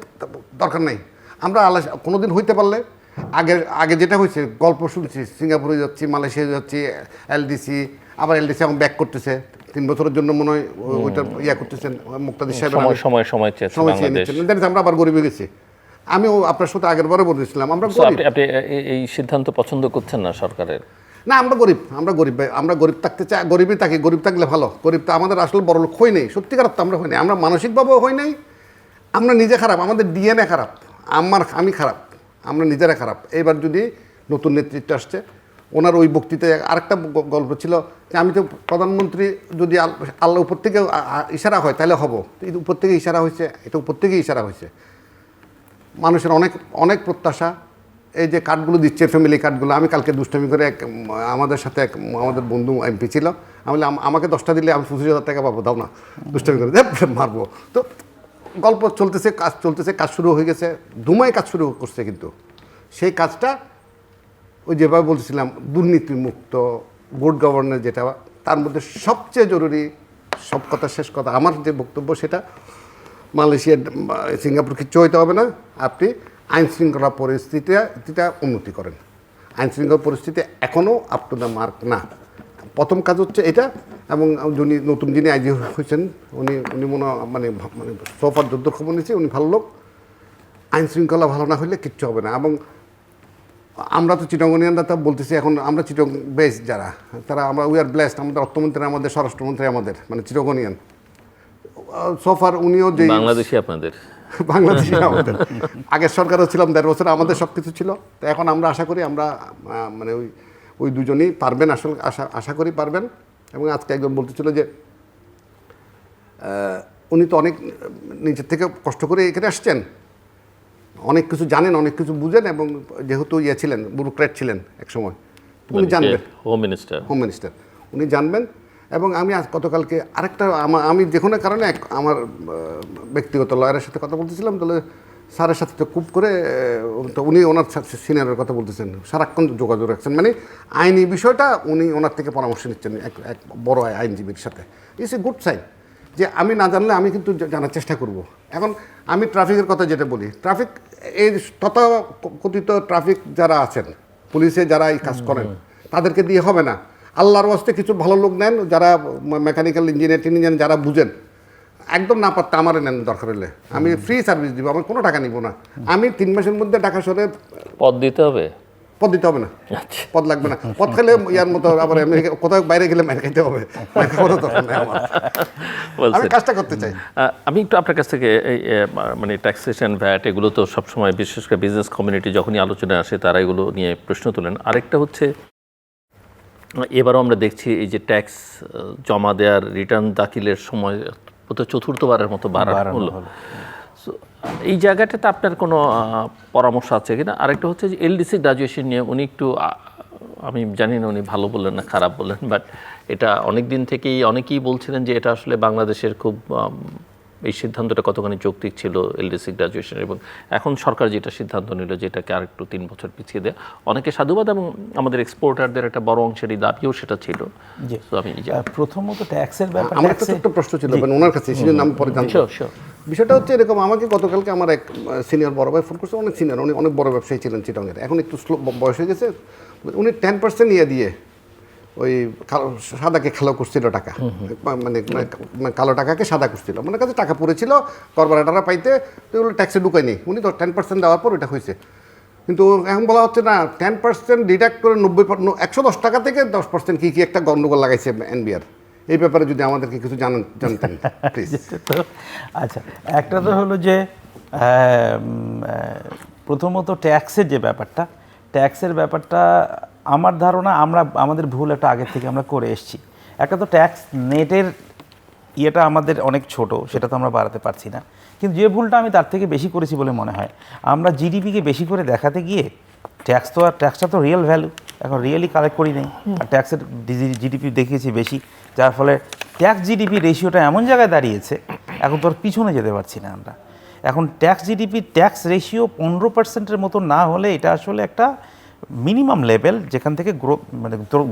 Speaker 3: দরকার নেই। আমরা কোনোদিন হইতে পারলে আগে যেটা হয়েছে গল্প শুনছি, সিঙ্গাপুরে যাচ্ছি, মালয়েশিয়া যাচ্ছি, এলডিসি, আবার এলডিসি এখন ব্যাক করতেছে 3 বছরের জন্য মনে হয় ওইটা করতেছেন মুক্তাদির সাহেব, সময় চেয়ে নিচ্ছেন। আমরা আবার গরিবে গেছি। আমিও আপনার সাথে আগের বারে বলেছিলাম আমরা
Speaker 1: আপনি এই সিদ্ধান্ত পছন্দ করছেন না সরকারের?
Speaker 3: না, আমরা গরিব ভাই, আমরা গরিব থাকতে চাই, গরিবই থাকি, গরিব থাকলে ভালো। গরিব তো আমাদের আসলে বড় লোক হই নেই, সত্যিকার তো আমরা হই নাই, আমরা মানসিকভাবেও হই নাই, আমরা নিজে খারাপ, আমাদের ডিএনএ খারাপ, আমি খারাপ, আমরা নিজেরা খারাপ। এইবার যদি নতুন নেতৃত্ব আসছে, ওনার ওই বক্তৃতায় আরেকটা গল্প ছিল যে আমি তো প্রধানমন্ত্রী, যদি আল্লাহ উপর থেকে ইশারা হয় তাহলে হব, উপর থেকে ইশারা হয়েছে, এটা উপর থেকে ইশারা হয়েছে। মানুষের অনেক প্রত্যাশা, এই যে কার্ডগুলো দিচ্ছে, ফ্যামিলি কার্ডগুলো, আমি কালকে দুষ্টামি করে আমাদের সাথে আমাদের বন্ধু এমপি ছিল, আমি বললাম আমাকে 10টা দিলে আমি 25,000 টাকা পাবো, দাও না, দুষ্টামি করে মারবো। তো গল্প চলতেছে, কাজ শুরু হয়ে গেছে, ধুমায় কাজ শুরু করছে, কিন্তু সেই কাজটা ওই যেভাবে বলছিলাম দুর্নীতিমুক্ত গুড গভর্নেন্স, যেটা তার মধ্যে সবচেয়ে জরুরি, সব কথা শেষ কথা আমার যে বক্তব্য, সেটা মালয়েশিয়া সিঙ্গাপুর কিচ্ছু হইতে হবে না, আপনি আইন শৃঙ্খলা পরিস্থিতিটা উন্নতি করেন। আইন শৃঙ্খলা পরিস্থিতি এখনও আপ টু দ্য মার্ক না। প্রথম কাজ হচ্ছে এটা। এবং যিনি আইজি হয়েছেন উনি মানে সোফার যুদ্ধ খবর নিয়েছে, উনি ভালো লোক। আইন শৃঙ্খলা ভালো না হলে কিচ্ছু হবে না। এবং আমরা তো চিটাগনিয়ানরা তো বলতেছি এখন আমরা চিটং বেস যারা তারা আমরা উই আর ব্লেসড, আমাদের অর্থমন্ত্রী আমাদের, স্বরাষ্ট্রমন্ত্রী আমাদের, মানে চিটাগনিয়ান সোফার উনিও যে
Speaker 1: বাংলাদেশি আপনাদের
Speaker 3: বাংলাদেশি আমাদের আগের সরকারও ছিলাম 1.5 বছর, আমাদের সব কিছু ছিল। তো এখন আমরা আশা করি আমরা মানে ওই দুজনই পারবেন, আসলে আশা করি পারবেন। এবং আজকে একজন বলতেছিল যে উনি তো অনেক নিজের থেকে কষ্ট করে এখানে আসছেন, অনেক কিছু জানেন, অনেক কিছু বুঝেন, এবং যেহেতু ছিলেন ব্যুরোক্র্যাট ছিলেন এক সময়, উনি জানবেন,
Speaker 1: হোম মিনিস্টার
Speaker 3: উনি জানবেন। এবং আমি আজ গতকালকে আরেকটা আমি যে কোনো কারণে আমার ব্যক্তিগত লয়ারের সাথে কথা বলতেছিলাম, তাহলে স্যারের সাথে তো খুব করে, তো উনি ওনার সিনিয়রের কথা বলতেছেন, সারাক্ষণ যোগাযোগ রাখছেন, মানে আইনি বিষয়টা উনি ওনার থেকে পরামর্শ নিচ্ছেন এক বড় আইনজীবীর সাথে। ইটস এ গুড সাইন যে আমি না জানলে আমি কিন্তু জানার চেষ্টা করব। এখন আমি ট্রাফিকের কথা যেটা বলি, ট্রাফিক এই তথাকথিত ট্রাফিক যারা আছেন, পুলিশে যারা এই কাজ করেন, তাদেরকে দিয়ে হবে না। আল্লাহর ওয়াস্তে কিছু ভালো লোক নেন, যারা মেকানিক্যাল ইঞ্জিনিয়ার যারা বুঝেন, একদম না পারতে আমারে নেন, দরকার হলে আমি ফ্রি সার্ভিস দিব, আমি কোনো টাকা নিব না। আমি 3 মাসের মধ্যে ঢাকা শহরে
Speaker 1: পদ দিতে হবে
Speaker 3: না,
Speaker 1: আচ্ছা
Speaker 3: পদ লাগবে না। পদ খেলে ইয়ার মতো আবার আমেরিকা কোথাও বাইরে গেলে মার খাইতে হবে, আমি কাজটা করতে চাই।
Speaker 1: আমি একটু আপনার কাছ থেকে এই মানে ট্যাক্সেশন, ভ্যাট, এগুলো তো সবসময় বিশেষ করে বিজনেস কমিউনিটি যখনই আলোচনায় আসে তারা এগুলো নিয়ে প্রশ্ন তোলেন। আরেকটা হচ্ছে এবারও আমরা দেখছি এই যে ট্যাক্স জমা দেওয়ার রিটার্ন দাখিলের সময় চতুর্থবারের মতো বাড়ানো হলো। এই জায়গাটাতে আপনার কোনো পরামর্শ আছে কিনা? আরেকটা হচ্ছে যে এলডিসি গ্রাজুয়েশন নিয়ে উনি একটু, আমি জানি না উনি ভালো বললেন না খারাপ বললেন, বাট এটা অনেক দিন থেকেই অনেকেই বলছিলেন যে এটা আসলে বাংলাদেশের খুব এই সিদ্ধান্তটা কতখানি যৌক্তিক ছিল এলডিসি গ্রাজুয়েশন, এবং এখন সরকার যেটা সিদ্ধান্ত নিল যেটাকে আরেকটু 3 বছর পিছিয়ে দেয়, অনেকে সাধুবাদ, এবং আমাদের এক্সপোর্টারদের একটা বড় অংশেরই দাবিও সেটা ছিল। আমি
Speaker 2: প্রথমত ট্যাক্সের ব্যাপারে
Speaker 3: আমার কাছে একটা প্রশ্ন ছিল, মানে ওনার কাছে, সেটার নাম পরে জানতে। বিষয়টা হচ্ছে এরকম, আমাকে গতকালকে আমার এক সিনিয়র বড় ভাই ফোন করছে, অনেক সিনিয়র, উনি অনেক বড় ব্যবসায়ী ছিলেন চিটাগংয়ের, এখন একটু বয়স হয়ে গেছে। উনি 10% নিয়ে দিয়ে ওই সাদাকে খালো করছিল টাকা, মানে কালো টাকাকে সাদা করছিল, মানে কাছে টাকা পড়েছিল করবারাটারা পাইতে, তো ওগুলো ট্যাক্সে ঢুকায়নি। উনি তো 10% দেওয়ার পর ওইটা হয়েছে, কিন্তু এখন বলা হচ্ছে না 10% ডিডাক্ট করে 110 টাকা থেকে 10% কি একটা গন্ডগোল লাগাইছে এনবিআর। এই ব্যাপারে যদি আমাদেরকে কিছু জানতেন প্লিজ।
Speaker 2: আচ্ছা, একটা তো হলো যে প্রথমত ট্যাক্সের ব্যাপারটা আমার ধারণা আমাদের ভুল একটা আগের থেকে আমরা করে এসেছি। একটা তো ট্যাক্স নেটের ইয়েটা আমাদের অনেক ছোট, সেটা তো আমরা বাড়াতে পারছি না। কিন্তু যে ভুলটা আমি তার থেকে বেশি করেছি বলে মনে হয়, আমরা জিডিপিকে বেশি করে দেখাতে গিয়ে ট্যাক্সটা তো রিয়েল ভ্যালু, এখন রিয়েলি কালেক্ট করি নেই, আর ট্যাক্সের জিডিপি দেখিয়েছি বেশি, যার ফলে ট্যাক্স জিডিপি রেশিওটা এমন জায়গায় দাঁড়িয়েছে এখন তো আর পিছনে যেতে পারছি না আমরা। এখন ট্যাক্স রেশিও 15%-এর মতো না হলে এটা আসলে একটা মিনিমাম লেভেল, যেখান থেকে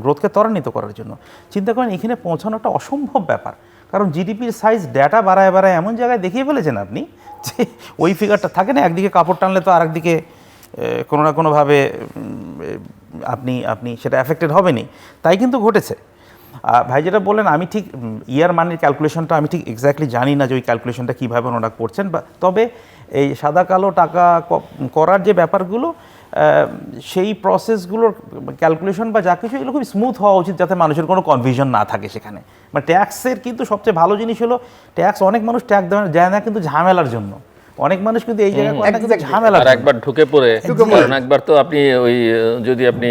Speaker 2: গ্রোথকে ত্বরান্বিত করার জন্য চিন্তা করেন এখানে পৌঁছানো একটা অসম্ভব ব্যাপার। কারণ জিডিপির সাইজ ডেটা বাড়ায় এমন জায়গায় দেখিয়ে ফেলেছেন আপনি যে ওই ফিগারটা থাকে না, একদিকে কাপড় টানলে তো আরেকদিকে কোনো না কোনোভাবে আপনি সেটা অ্যাফেক্টেড হবেনি, তাই কিন্তু ঘটেছে। ভাই যেটা বললেন, আমি ঠিক ইয়ার মানির ক্যালকুলেশনটা আমি ঠিক এক্স্যাক্টলি জানি না যে ওই ক্যালকুলেশনটা কীভাবে ওনারা করছেন, তবে এই সাদা কালো টাকা করার যে ব্যাপারগুলো, সেই প্রসেসগুলোর ক্যালকুলেশন বা যা কিছু, এগুলো খুব স্মুথ হওয়া উচিত, যাতে মানুষের কোনো কনফিউশন না থাকে সেখানে। মানে ট্যাক্সের কিন্তু সবচেয়ে ভালো জিনিস হলো ট্যাক্স, অনেক মানুষ ট্যাক্স দেওয়া যায় না কিন্তু ঝামেলার জন্য, অনেক মানুষ কিন্তু এই জায়গায় ঝামেলা,
Speaker 1: একবার ঢুকে পড়ে, কারণ একবার তো আপনি ওই যদি আপনি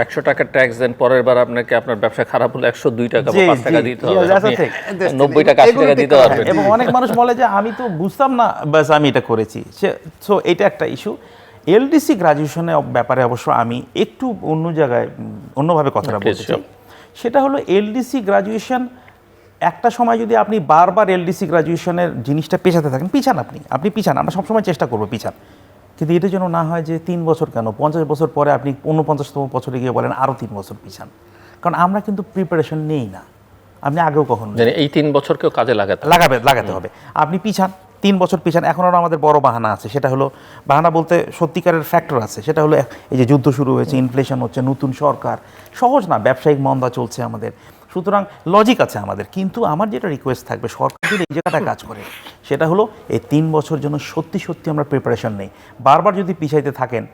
Speaker 1: 100 টাকার ট্যাক্স দেন, পরের বার আপনার ব্যবসা খারাপ হলে 102 টাকা বা 5 টাকা দিতে হবে, 90 টাকা 80 টাকা দিতে পারবেন।
Speaker 2: এবং অনেক মানুষ বলে যে আমি তো বুঝতাম না, বাস আমি এটা করেছি। সো এটা একটা ইস্যু। এলডিসি গ্রাজুয়েশনের ব্যাপারে অবশ্য আমি একটু অন্যভাবে কথাটা বলতে চাই। সেটা হলো এলডিসি গ্রাজুয়েশন, একটা সময় যদি আপনি বারবার এলডিসি গ্রাজুয়েশনের জিনিসটা পেছাতে থাকেন, আপনি পিছান, আমরা সবসময় চেষ্টা করবো পিছান, কিন্তু এটা যেন না হয় যে 3 বছর কেন 50 বছর পরে আপনি 49তম বছরে গিয়ে বলেন আরও 3 বছর পিছান। কারণ আমরা কিন্তু প্রিপারেশন নেই না, আপনি আগেও কখনো
Speaker 1: এই 3 বছরকেও কাজে
Speaker 2: লাগাতে হবে। আপনি পিছান 3 বছর পিছান। এখন আরও আমাদের বড় বাহানা আছে, সেটা হলো, বাহানা বলতে সত্যিকারের ফ্যাক্টর আছে, সেটা হলো এই যে যুদ্ধ শুরু হয়েছে, ইনফ্লেশন হচ্ছে, নতুন সরকার, সহজ না, ব্যবসায়িক মন্দা চলছে আমাদের, সুতরাং লজিক আছে আমাদের। কিন্তু আমার যেটা রিকোয়েস্ট থাকবে, সরকার যদি এই জায়গাটা কাজ করে, সেটা হলো এই 3 বছর জন্য সত্যি আমরা প্রিপারেশন নেই। বারবার যদি পিছাইতে থাকেন,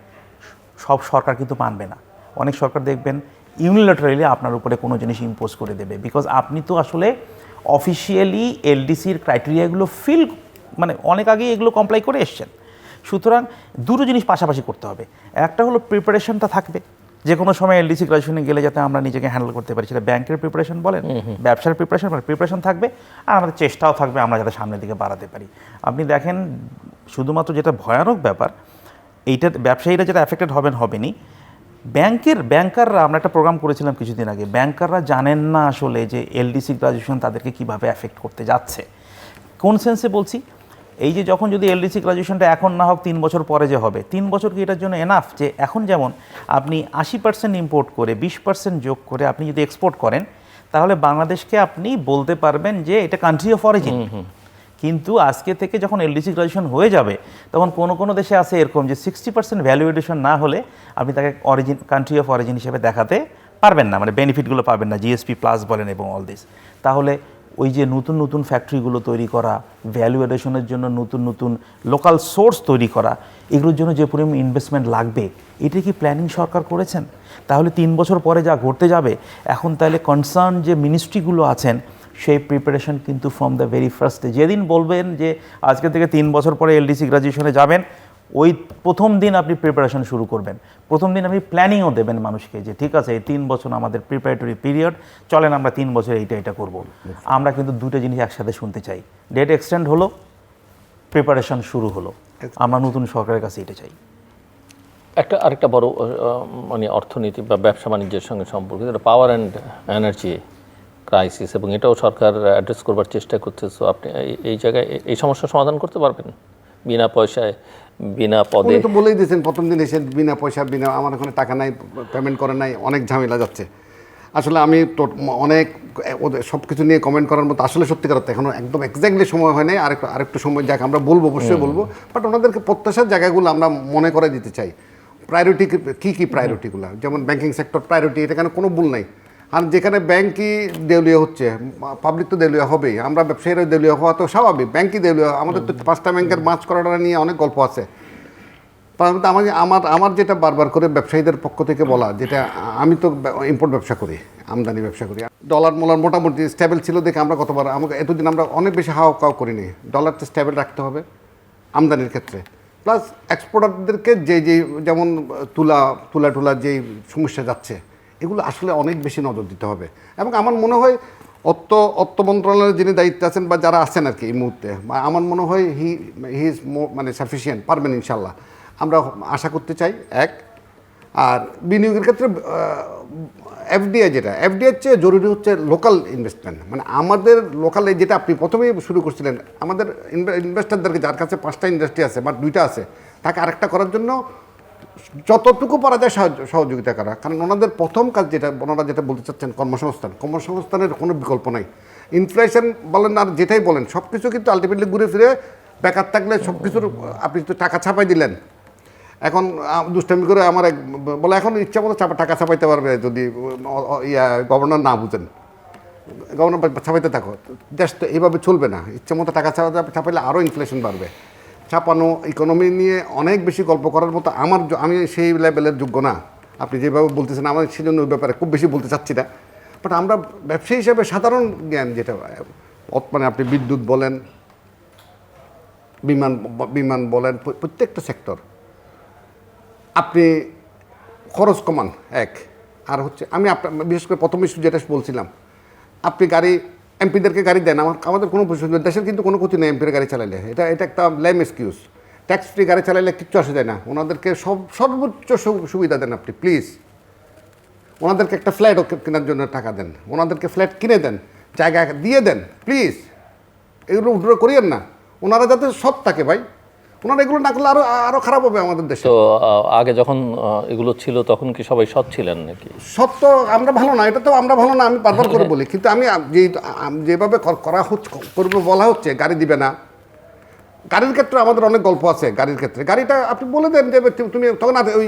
Speaker 2: সব সরকার কিন্তু মানবে না। অনেক সরকার দেখবেন ইউনিল্যাটারালি আপনার উপরে কোনো জিনিস ইম্পোজ করে দেবে, বিকজ আপনি তো আসলে অফিসিয়ালি এলডিসির ক্রাইটেরিয়াগুলো মানে অনেক আগেই এগুলো কমপ্লাই করে এসছেন। সুতরাং দুটো জিনিস পাশাপাশি করতে হবে। একটা হলো প্রিপারেশনটা থাকবে, যে কোনো সময় এলডিসি গ্রাজুয়েশনে গেলে যাতে আমরা নিজেকে হ্যান্ডেল করতে পারি, সেটা ব্যাংকের প্রিপারেশন বলেন, ব্যবসার প্রিপারেশন থাকবে, আর আমাদের চেষ্টাও থাকবে আমরা যাতে সামনের দিকে বাড়াতে পারি। আপনি দেখেন শুধুমাত্র যেটা ভয়ানক ব্যাপার, এইটা ব্যবসায়ীরা যেটা অ্যাফেক্টেড হবেনি, ব্যাংকাররা, আমরা একটা প্রোগ্রাম করেছিলাম কিছুদিন আগে, ব্যাংকাররা জানেন না আসলে যে এলডিসি গ্রাজুয়েশন তাদেরকে কীভাবে অ্যাফেক্ট করতে যাচ্ছে। কোন সেন্সে বলছি, এই যে যখন যদি এলডিসি গ্রাজুয়েশনটা এখন না হোক 3 বছর পরে যে হবে, 3 বছর কি এটার জন্য এনাফ? যে এখন যেমন আপনি 80% ইম্পোর্ট করে 20% যোগ করে আপনি যদি এক্সপোর্ট করেন, তাহলে বাংলাদেশকে আপনি বলতে পারবেন যে এটা কান্ট্রি অফ অরিজিন। কিন্তু আজকে থেকে যখন এলডিসি গ্রাজুয়েশন হয়ে যাবে, তখন কোনো দেশে আছে এরকম যে 60% ভ্যালু এডিশন না হলে আপনি তাকে কান্ট্রি অফ অরিজিন হিসেবে দেখাতে পারবেন না, মানে বেনিফিটগুলো পাবেন না, জিএসপি প্লাস বলেন এবং অল দিস। তাহলে ওই যে নতুন ফ্যাক্টরিগুলো তৈরি করা, ভ্যালু এডিশনের জন্য নতুন লোকাল সোর্স তৈরি করা, এগুলোর জন্য যে পরিমাণ ইনভেস্টমেন্ট লাগবে, এটা কি প্ল্যানিং সরকার করেছেন? তাহলে 3 বছর পরে যা ঘটতে যাবে, এখন তাহলে কনসার্ন যে মিনিস্ট্রিগুলো আছেন, সেই প্রিপারেশন কিন্তু ফ্রম দ্য ভেরি ফার্স্ট, যেদিন বলবেন যে আজকে থেকে 3 বছর পরে এলডিসি গ্রাজুয়েশনে যাবেন, ওই প্রথম দিন আপনি প্রিপারেশন শুরু করবেন। প্রথম দিন আপনি প্ল্যানিংও দেবেন মানুষকে যে ঠিক আছে, এই 3 বছর আমাদের প্রিপারেটরি পিরিয়ড, চলেন আমরা 3 বছর এটা করব। আমরা কিন্তু দুটো জিনিস একসাথে শুনতে চাই, ডেট এক্সটেন্ড হলো, প্রিপারেশন শুরু হলো। আমরা নতুন সরকারের কাছে এটা চাই।
Speaker 1: আরেকটা বড় মানে অর্থনীতি বা ব্যবসা বাণিজ্যের সঙ্গে সম্পর্কিত পাওয়ার অ্যান্ড এনার্জি ক্রাইসিস, এবং এটাও সরকার অ্যাড্রেস করবার চেষ্টা করছে। সো আপনি এই জায়গায় এই সমস্যার সমাধান করতে পারবেন বিনা পয়সায়, বিনা পদে?
Speaker 3: উনি তো বলেই দিয়েছেন প্রথম দিন এসে, বিনা পয়সা, আমার ওখানে টাকা নাই, পেমেন্ট করে নাই, অনেক ঝামেলা যাচ্ছে। আসলে আমি তো অনেক ওদের সব কিছু নিয়ে কমেন্ট করার মতো আসলে সত্যিকার অর্থে এখনও একদম এক্স্যাক্টলি সময় হয় নাই। আরেকটু সময় যাক, আমরা বলবো, অবশ্যই বলবো, বাট ওনাদেরকে প্রত্যাশার জায়গাগুলো আমরা মনে করে দিতে চাই। প্রায়োরিটি কী প্রায়োরিটিগুলো, যেমন ব্যাংকিং সেক্টর প্রায়োরিটি, এটা কেন কোনো ভুল নাই। আর যেখানে ব্যাংকই দেউলিয়া হচ্ছে, পাবলিক তো দেউলিয়া হবেই, আমরা ব্যবসায়ীরা দেউলিয়া হওয়া তো স্বাভাবিক, ব্যাংকই দেউলিয়া। আমাদের তো 5টা ব্যাংকের মাছ করাটা নিয়ে অনেক গল্প আছে। আমার যেটা বারবার করে ব্যবসায়ীদের পক্ষ থেকে বলা, যেটা আমি তো ইম্পোর্ট ব্যবসা করি, আমদানি ব্যবসা করি, ডলার মোটামুটি স্টেবল ছিল দেখে আমরা কতবার, আমাকে এতদিন আমরা অনেক বেশি হাওয়া কাও করিনি। ডলারটা স্টেবল রাখতে হবে আমদানির ক্ষেত্রে, প্লাস এক্সপোর্টারদেরকে যেমন তুলা যেই সমস্যা যাচ্ছে, এগুলো আসলে অনেক বেশি নজর দিতে হবে। এবং আমার মনে হয় অর্থ মন্ত্রণালয়ের যিনি দায়িত্বে আছেন বা যারা আছেন আর কি এই মুহূর্তে, আমার মনে হয় হি ইজ মানে সাফিসিয়েন্ট, পারবেন ইনশাল্লাহ, আমরা আশা করতে চাই। আর বিনিয়োগের ক্ষেত্রে এফডিআই চেয়ে জরুরি হচ্ছে লোকাল ইনভেস্টমেন্ট, মানে আমাদের লোকাল, যেটা আপনি প্রথমেই শুরু করছিলেন, আমাদের ইনভেস্টারদেরকে, যার কাছে 5টা ইন্ডাস্ট্রি আছে বা 2টা আছে, তাকে আরেকটা করার জন্য যতটুকু পারা যায় সহযোগিতা করা। কারণ ওনাদের প্রথম কাজ ওনারা যেটা বলতে চাচ্ছেন, কর্মসংস্থানের কোনো বিকল্প নাই। ইনফ্লেশন বলেন আর যেটাই বলেন, সব কিছু কিন্তু আলটিমেটলি ঘুরে ফিরে বেকার থাকলে সব কিছুর, আপনি তো টাকা ছাপাই দিলেন। এখন দুষ্টামি করে আমার বলে এখন ইচ্ছা মতো টাকা ছাপাইতে পারবে যদি গভর্নর না বুঝেন, গভর্নর ছাপাইতে থাকো। দেশ তো এইভাবে চলবে না, ইচ্ছা মতো টাকা ছাপাইলে আরও ইনফ্লেশন বাড়বে। ছাপানো ইকোনমি নিয়ে অনেক বেশি গল্প করার মতো আমি সেই লেভেলের যোগ্য না। আপনি যেভাবে বলতেছেন, আমার সেই জন্য ওই ব্যাপারে খুব বেশি বলতে চাচ্ছি না। বাট আমরা ব্যবসায়ী হিসাবে সাধারণ জ্ঞান যেটা, মানে আপনি বিদ্যুৎ বলেন, বিমান বলেন, প্রত্যেকটা সেক্টর আপনি খরচ কমান আর হচ্ছে আমি বিশেষ করে প্রথম ইস্যু যেটা বলছিলাম, আপনি এমপিদেরকে গাড়ি দেন, আমাদের কোনো দেশের কিন্তু কোনো ক্ষতি নেই এমপির গাড়ি চালাইলে, এটা একটা লেম এক্সকিউজ। ট্যাক্স ফ্রি গাড়ি চালাইলে কিচ্ছু আসে যায় না, ওনাদেরকে সর্বোচ্চ সুবিধা দেন আপনি প্লিজ। ওনাদেরকে একটা ফ্ল্যাট কেনার জন্য টাকা দেন, ওনাদেরকে ফ্ল্যাট কিনে দেন, জায়গা দিয়ে দেন প্লিজ। এগুলো উদ্র করিয়েন না, ওনারা যাতে সৎ থাকে ভাই। ওনারা এগুলো না করলে আরও খারাপ হবে আমাদের দেশে।
Speaker 1: তো আগে যখন এগুলো ছিল তখন কি সবাই সৎ ছিলেন নাকি?
Speaker 3: সৎ তো আমরা ভালো না, এটা তো আমরা ভালো না, আমি বারবার করে বলি। কিন্তু আমি যেভাবে করা করবো বলা হচ্ছে, গাড়ি দিবে না, গাড়ির ক্ষেত্রে আমাদের অনেক গল্প আছে। গাড়ির ক্ষেত্রে গাড়িটা আপনি বলে দেন যে তুমি তখন ওই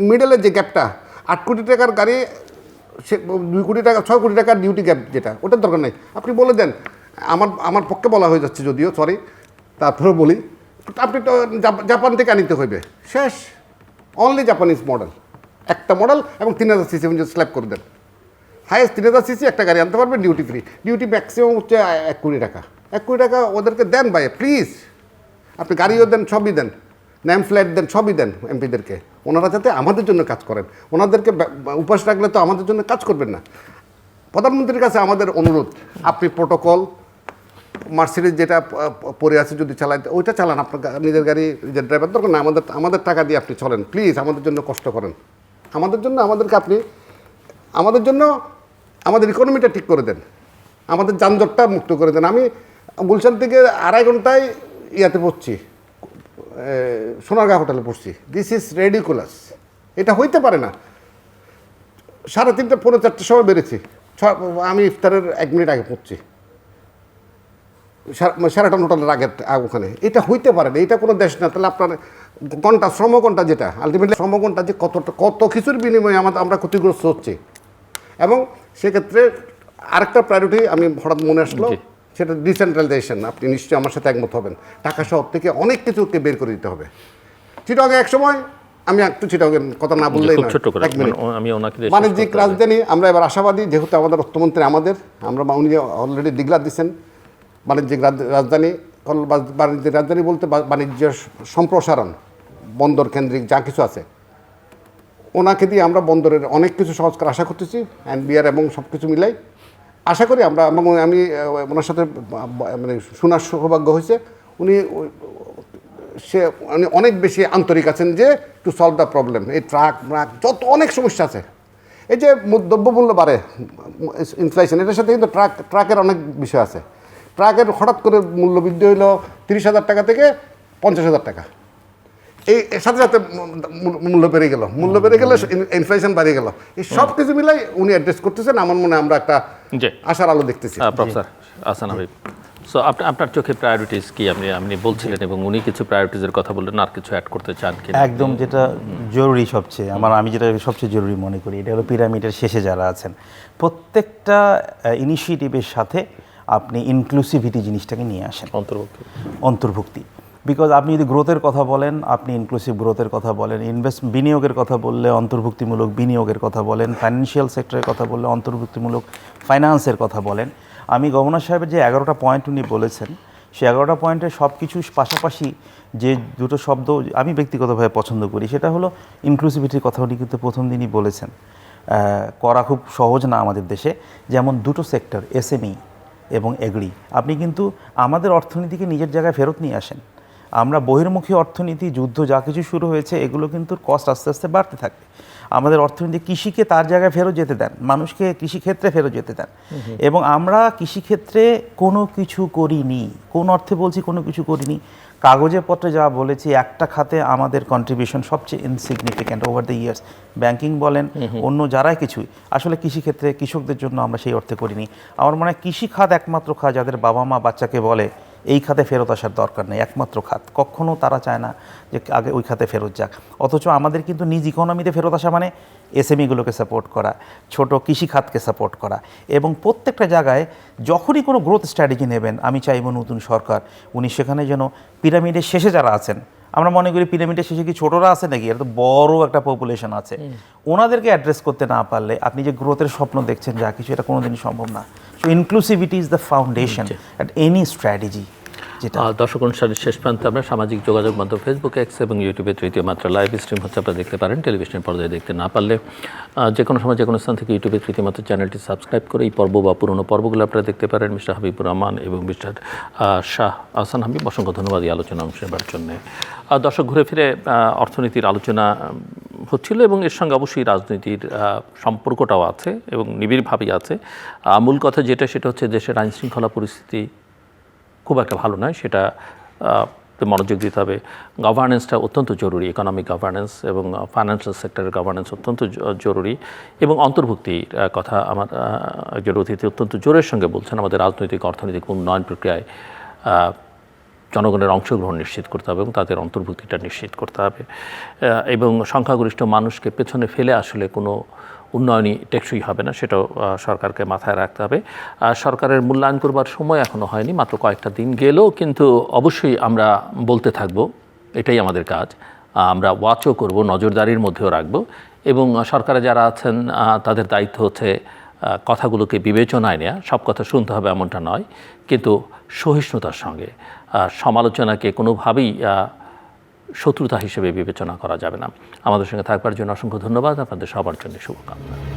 Speaker 3: মিডলের যে গ্যাপটা, 8 কোটি টাকার গাড়ি, সে 2 কোটি টাকা 6 কোটি টাকার ডিউটি গ্যাপ যেটা, ওটার দরকার নেই, আপনি বলে দেন। আমার পক্ষে বলা হয়ে যাচ্ছে যদিও, সরি, তারপরে বলি, আপনি তো জাপান থেকে আনিতে হইবে, শেষ। অনলি জাপানিজ মডেল, একটা মডেল এবং 3000 সিসি স্ল্যাব করে দেন। হাইয়েস্ট 3000 সিসি একটা গাড়ি আনতে পারবেন ডিউটি ফ্রি। ডিউটি ম্যাক্সিমাম হচ্ছে 1 কোটি টাকা। 1 কোটি টাকা ওদেরকে দেন ভাই প্লিজ। আপনি গাড়িও দেন, সবই দেন, নেম ফ্ল্যাট দেন, সবই দেন এমপিদেরকে। ওনারা যাতে আমাদের জন্য কাজ করেন। ওনাদেরকে উপাস রাখলে তো আমাদের জন্য কাজ করবেন না। প্রধানমন্ত্রীর কাছে আমাদের অনুরোধ, আপনি প্রোটোকল মার্সিডিজ যেটা পরে আছে যদি চালাইতে, ওইটা চালান। আপনার নিজের গাড়ি নিজের ড্রাইভার দরকার না, আমাদের টাকা দিয়ে আপনি চলেন প্লিজ। আমাদের জন্য কষ্ট করেন, আমাদের জন্য, আমাদেরকে আপনি আমাদের জন্য আমাদের ইকোনমিটা ঠিক করে দেন, আমাদের যানজটটা মুক্ত করে দেন। আমি গুলশান থেকে 2.5 ঘন্টায় ইয়াতে পড়ছি, সোনারগাঁ হোটেলে পড়ছি। This is ridiculous. এটা হইতে পারে না। 3:30 পৌনে 4টার সময় বেরিয়েছি, আমি ইফতারের 1 মিনিট আগে পড়ছি শেরাটন হোটেলের আগে ওখানে। এটা হইতে পারে না, এটা কোনো দেশ না। তাহলে আপনার ঘন্টা, শ্রমঘন্টা যেটা আলটিমেটলি শ্রমঘন্টা যে কত কিছুর বিনিময়ে আমরা ক্ষতিগ্রস্ত হচ্ছে। এবং সেক্ষেত্রে আরেকটা প্রায়োরিটি আমি হঠাৎ মনে আসলো, সেটা ডিসেন্ট্রালাইজেশন। আপনি নিশ্চয়ই আমার সাথে একমত হবেন। ঢাকা শহর থেকে অনেক কিছুকে বের করে দিতে হবে। চিটাগং এক সময়, আমি একটু চিটাগং কথা না বললেই না, 1 মিনিট, বাণিজ্যিক রাজধানী। আমরা এবার আশাবাদী, যেহেতু আমাদের অর্থমন্ত্রী আমরা উনি অলরেডি ডিক্লার দিচ্ছেন বাণিজ্যিক রাজধানী। বাণিজ্যিক রাজধানী বলতে বাণিজ্য সম্প্রসারণ, বন্দর কেন্দ্রিক যা কিছু আছে, ওনাকে দিয়ে আমরা বন্দরের অনেক কিছু সংস্কার আশা করতেছি, এনবিআর এবং সব কিছু মিলাই আশা করি আমরা। আমি ওনার সাথে মানে শোনার সৌভাগ্য হয়েছে, উনি অনেক বেশি আন্তরিক আছেন যে টু সলভ দ্য প্রবলেম। এই ট্রাক যত অনেক সমস্যা আছে, এই যে দ্রব্যমূল্য বাড়ে, ইনফ্লেশন, এটার সাথে কিন্তু ট্রাকের অনেক বিষয় আছে। ট্রাকের হঠাৎ করে মূল্য বৃদ্ধি হইল 30,000 টাকা থেকে 50,000 টাকা। এই সাথে সাথে মূল্য বেড়ে গেল, ইনফ্লেশন বাড়িয়ে গেল। এই সব কিছু মিলাই উনি অ্যাড্রেস করতেছেন। আমার মনে হয় আমরা একটা আশার আলো দেখতেছি।
Speaker 1: প্রফেসর আহসান হাবিব, সো আপনার চোখে প্রায়োরিটিস কি? আপনি বলছিলেন এবং উনি কিছু প্রায়োরিটিসের কথা বললেন, আর কিছু অ্যাড করতে চান কি?
Speaker 2: একদম, যেটা জরুরি সবচেয়ে, আমি যেটা সবচেয়ে জরুরি মনে করি, এটা হলো পিরামিডের শেষে যারা আছেন, প্রত্যেকটা ইনিশিয়েটিভের সাথে আপনি ইনক্লুসিভিটি জিনিসটাকে নিয়ে আসেন, অন্তর্ভুক্তি। বিকজ আপনি যদি গ্রোথের কথা বলেন, আপনি ইনক্লুসিভ গ্রোথের কথা বলেন, বিনিয়োগের কথা বললে অন্তর্ভুক্তিমূলক বিনিয়োগের কথা বলেন, ফাইন্যান্সিয়াল সেক্টরের কথা বললে অন্তর্ভুক্তিমূলক ফাইন্যান্সের কথা বলেন। আমি গভর্নর সাহেবের যে 11টা পয়েন্ট উনি বলেছেন, সেই 11টা পয়েন্টে সব কিছু পাশাপাশি যে দুটো শব্দ আমি ব্যক্তিগতভাবে পছন্দ করি, সেটা হলো ইনক্লুসিভিটির কথা উনি কিন্তু প্রথম দিনই বলেছেন। করা খুব সহজ না আমাদের দেশে। যেমন দুটো সেক্টর, এসএমই এবং এগ্রি, আপনি কিন্তু আমাদের অর্থনীতিকে নিজের জায়গায় ফেরত নিয়ে আসেন। আমরা বহির্মুখী অর্থনীতি, যুদ্ধ যা কিছু শুরু হয়েছে, এগুলো কিন্তু কস্ট আস্তে আস্তে বাড়তে থাকবে। আমাদের অর্থনীতি কৃষিকে তার জায়গায় ফেরত যেতে দেন, মানুষকে কৃষিক্ষেত্রে ফেরত যেতে দেন। এবং আমরা কৃষিক্ষেত্রে কোনো কিছু করিনি, কোন অর্থে বলছি কোনো কিছু করিনি, কাগজে পত্রে যা বলেছি, একটা খাতে আমাদের কন্ট্রিবিউশন সবচেয়ে insignificant over the years. Banking বলেন, অন্য যারাই কিছুই, আসলে কৃষিক্ষেত্রে কৃষকদের জন্য আমরা সেই অর্থে করিনি। আমার মনে হয় কৃষি খাত একমাত্র খাত যাদের বাবা মা বাচ্চাকে বলে এই খাতে ফেরত আসার দরকার নেই, একমাত্র খাত। কখনও তারা চায় না যে আগে ওই খাতে ফেরত যাক। অথচ আমাদের কিন্তু নিজ ইকোনমিতে ফেরত আসা মানে এসএমইগুলোকে সাপোর্ট করা, ছোট কৃষি খাতকে সাপোর্ট করা, এবং প্রত্যেকটা জায়গায় যখনই কোনো গ্রোথ স্ট্র্যাটেজি নেবেন, আমি চাইব নতুন সরকার উনি সেখানে যেন পিরামিডের শেষে যারা আছেন, আমরা মনে করি পিরামিডের শেষে কি ছোটরা আছে নাকি, এটা তো বড় একটা পপুলেশন আছে, ওনাদেরকে অ্যাড্রেস করতে না পারলে আপনি যে গ্রোথের স্বপ্ন দেখছেন যা কিছু, এটা কোনোদিনই সম্ভব না। So inclusivity is the foundation at any strategy.
Speaker 1: দর্শক অনুষ্ঠানের শেষ প্রান্তে আমরা সামাজিক যোগাযোগ মাধ্যম ফেসবুক, এক্স এবং ইউটিউবে তৃতীয় মাত্রা লাইভ স্ট্রিম হচ্ছে, আপনারা দেখতে পারেন। টেলিভিশনের পর্দায় দেখতে না পারলে যে কোনো সময় যে কোনো স্থান থেকে ইউটিউবে তৃতীয় মাত্রা চ্যানেলটি সাবস্ক্রাইব করে এই পর্ব বা পুরনো পর্বগুলো আপনারা দেখতে পারেন। মিস্টার হাবিবুর রহমান এবং মিস্টার শাহ আহসান হাবিব, অসংখ্য ধন্যবাদ এই আলোচনা অংশ নেবার জন্যে। দর্শক, ঘুরে ফিরে অর্থনীতির আলোচনা হচ্ছিল এবং এর সঙ্গে অবশ্যই রাজনীতির সম্পর্কটাও আছে এবং নিবিড়ভাবেই আছে। মূল কথা যেটা, সেটা হচ্ছে দেশের আইনশৃঙ্খলা পরিস্থিতি খুব একটা ভালো নয়, সেটা মনোযোগ দিতে হবে। গভর্নেন্সটা অত্যন্ত জরুরি, ইকোনমিক গভর্নেন্স এবং ফাইন্যান্সিয়াল সেক্টরের গভর্নেন্স অত্যন্ত জরুরি। এবং অন্তর্ভুক্তির কথা আমার একজন অতিথি অত্যন্ত জোরের সঙ্গে বলছেন। আমাদের রাজনৈতিক অর্থনৈতিক উন্নয়ন প্রক্রিয়ায় জনগণের অংশগ্রহণ নিশ্চিত করতে হবে এবং তাদের অন্তর্ভুক্তিটা নিশ্চিত করতে হবে। এবং সংখ্যাগরিষ্ঠ মানুষকে পেছনে ফেলে আসলে কোনো উন্নয়নই টেকসই হবে না, সেটাও সরকারকে মাথায় রাখতে হবে। সরকারের মূল্যায়ন করবার সময় এখনও হয়নি, মাত্র কয়েকটা দিন গেলেও কিন্তু অবশ্যই আমরা বলতে থাকব, এটাই আমাদের কাজ। আমরা ওয়াচও করব, নজরদারির মধ্যেও রাখব এবং সরকারে যারা আছেন তাদের দায়িত্ব হচ্ছে কথাগুলোকে বিবেচনায় নেওয়া। সব কথা শুনতে হবে এমনটা নয়, কিন্তু সহিষ্ণুতার সঙ্গে সমালোচনাকে কোনোভাবেই শত্রুতা হিসেবে বিবেচনা করা যাবে না। আমাদের সঙ্গে থাকবার জন্য অসংখ্য ধন্যবাদ। আপনাদের সবার জন্য শুভকামনা।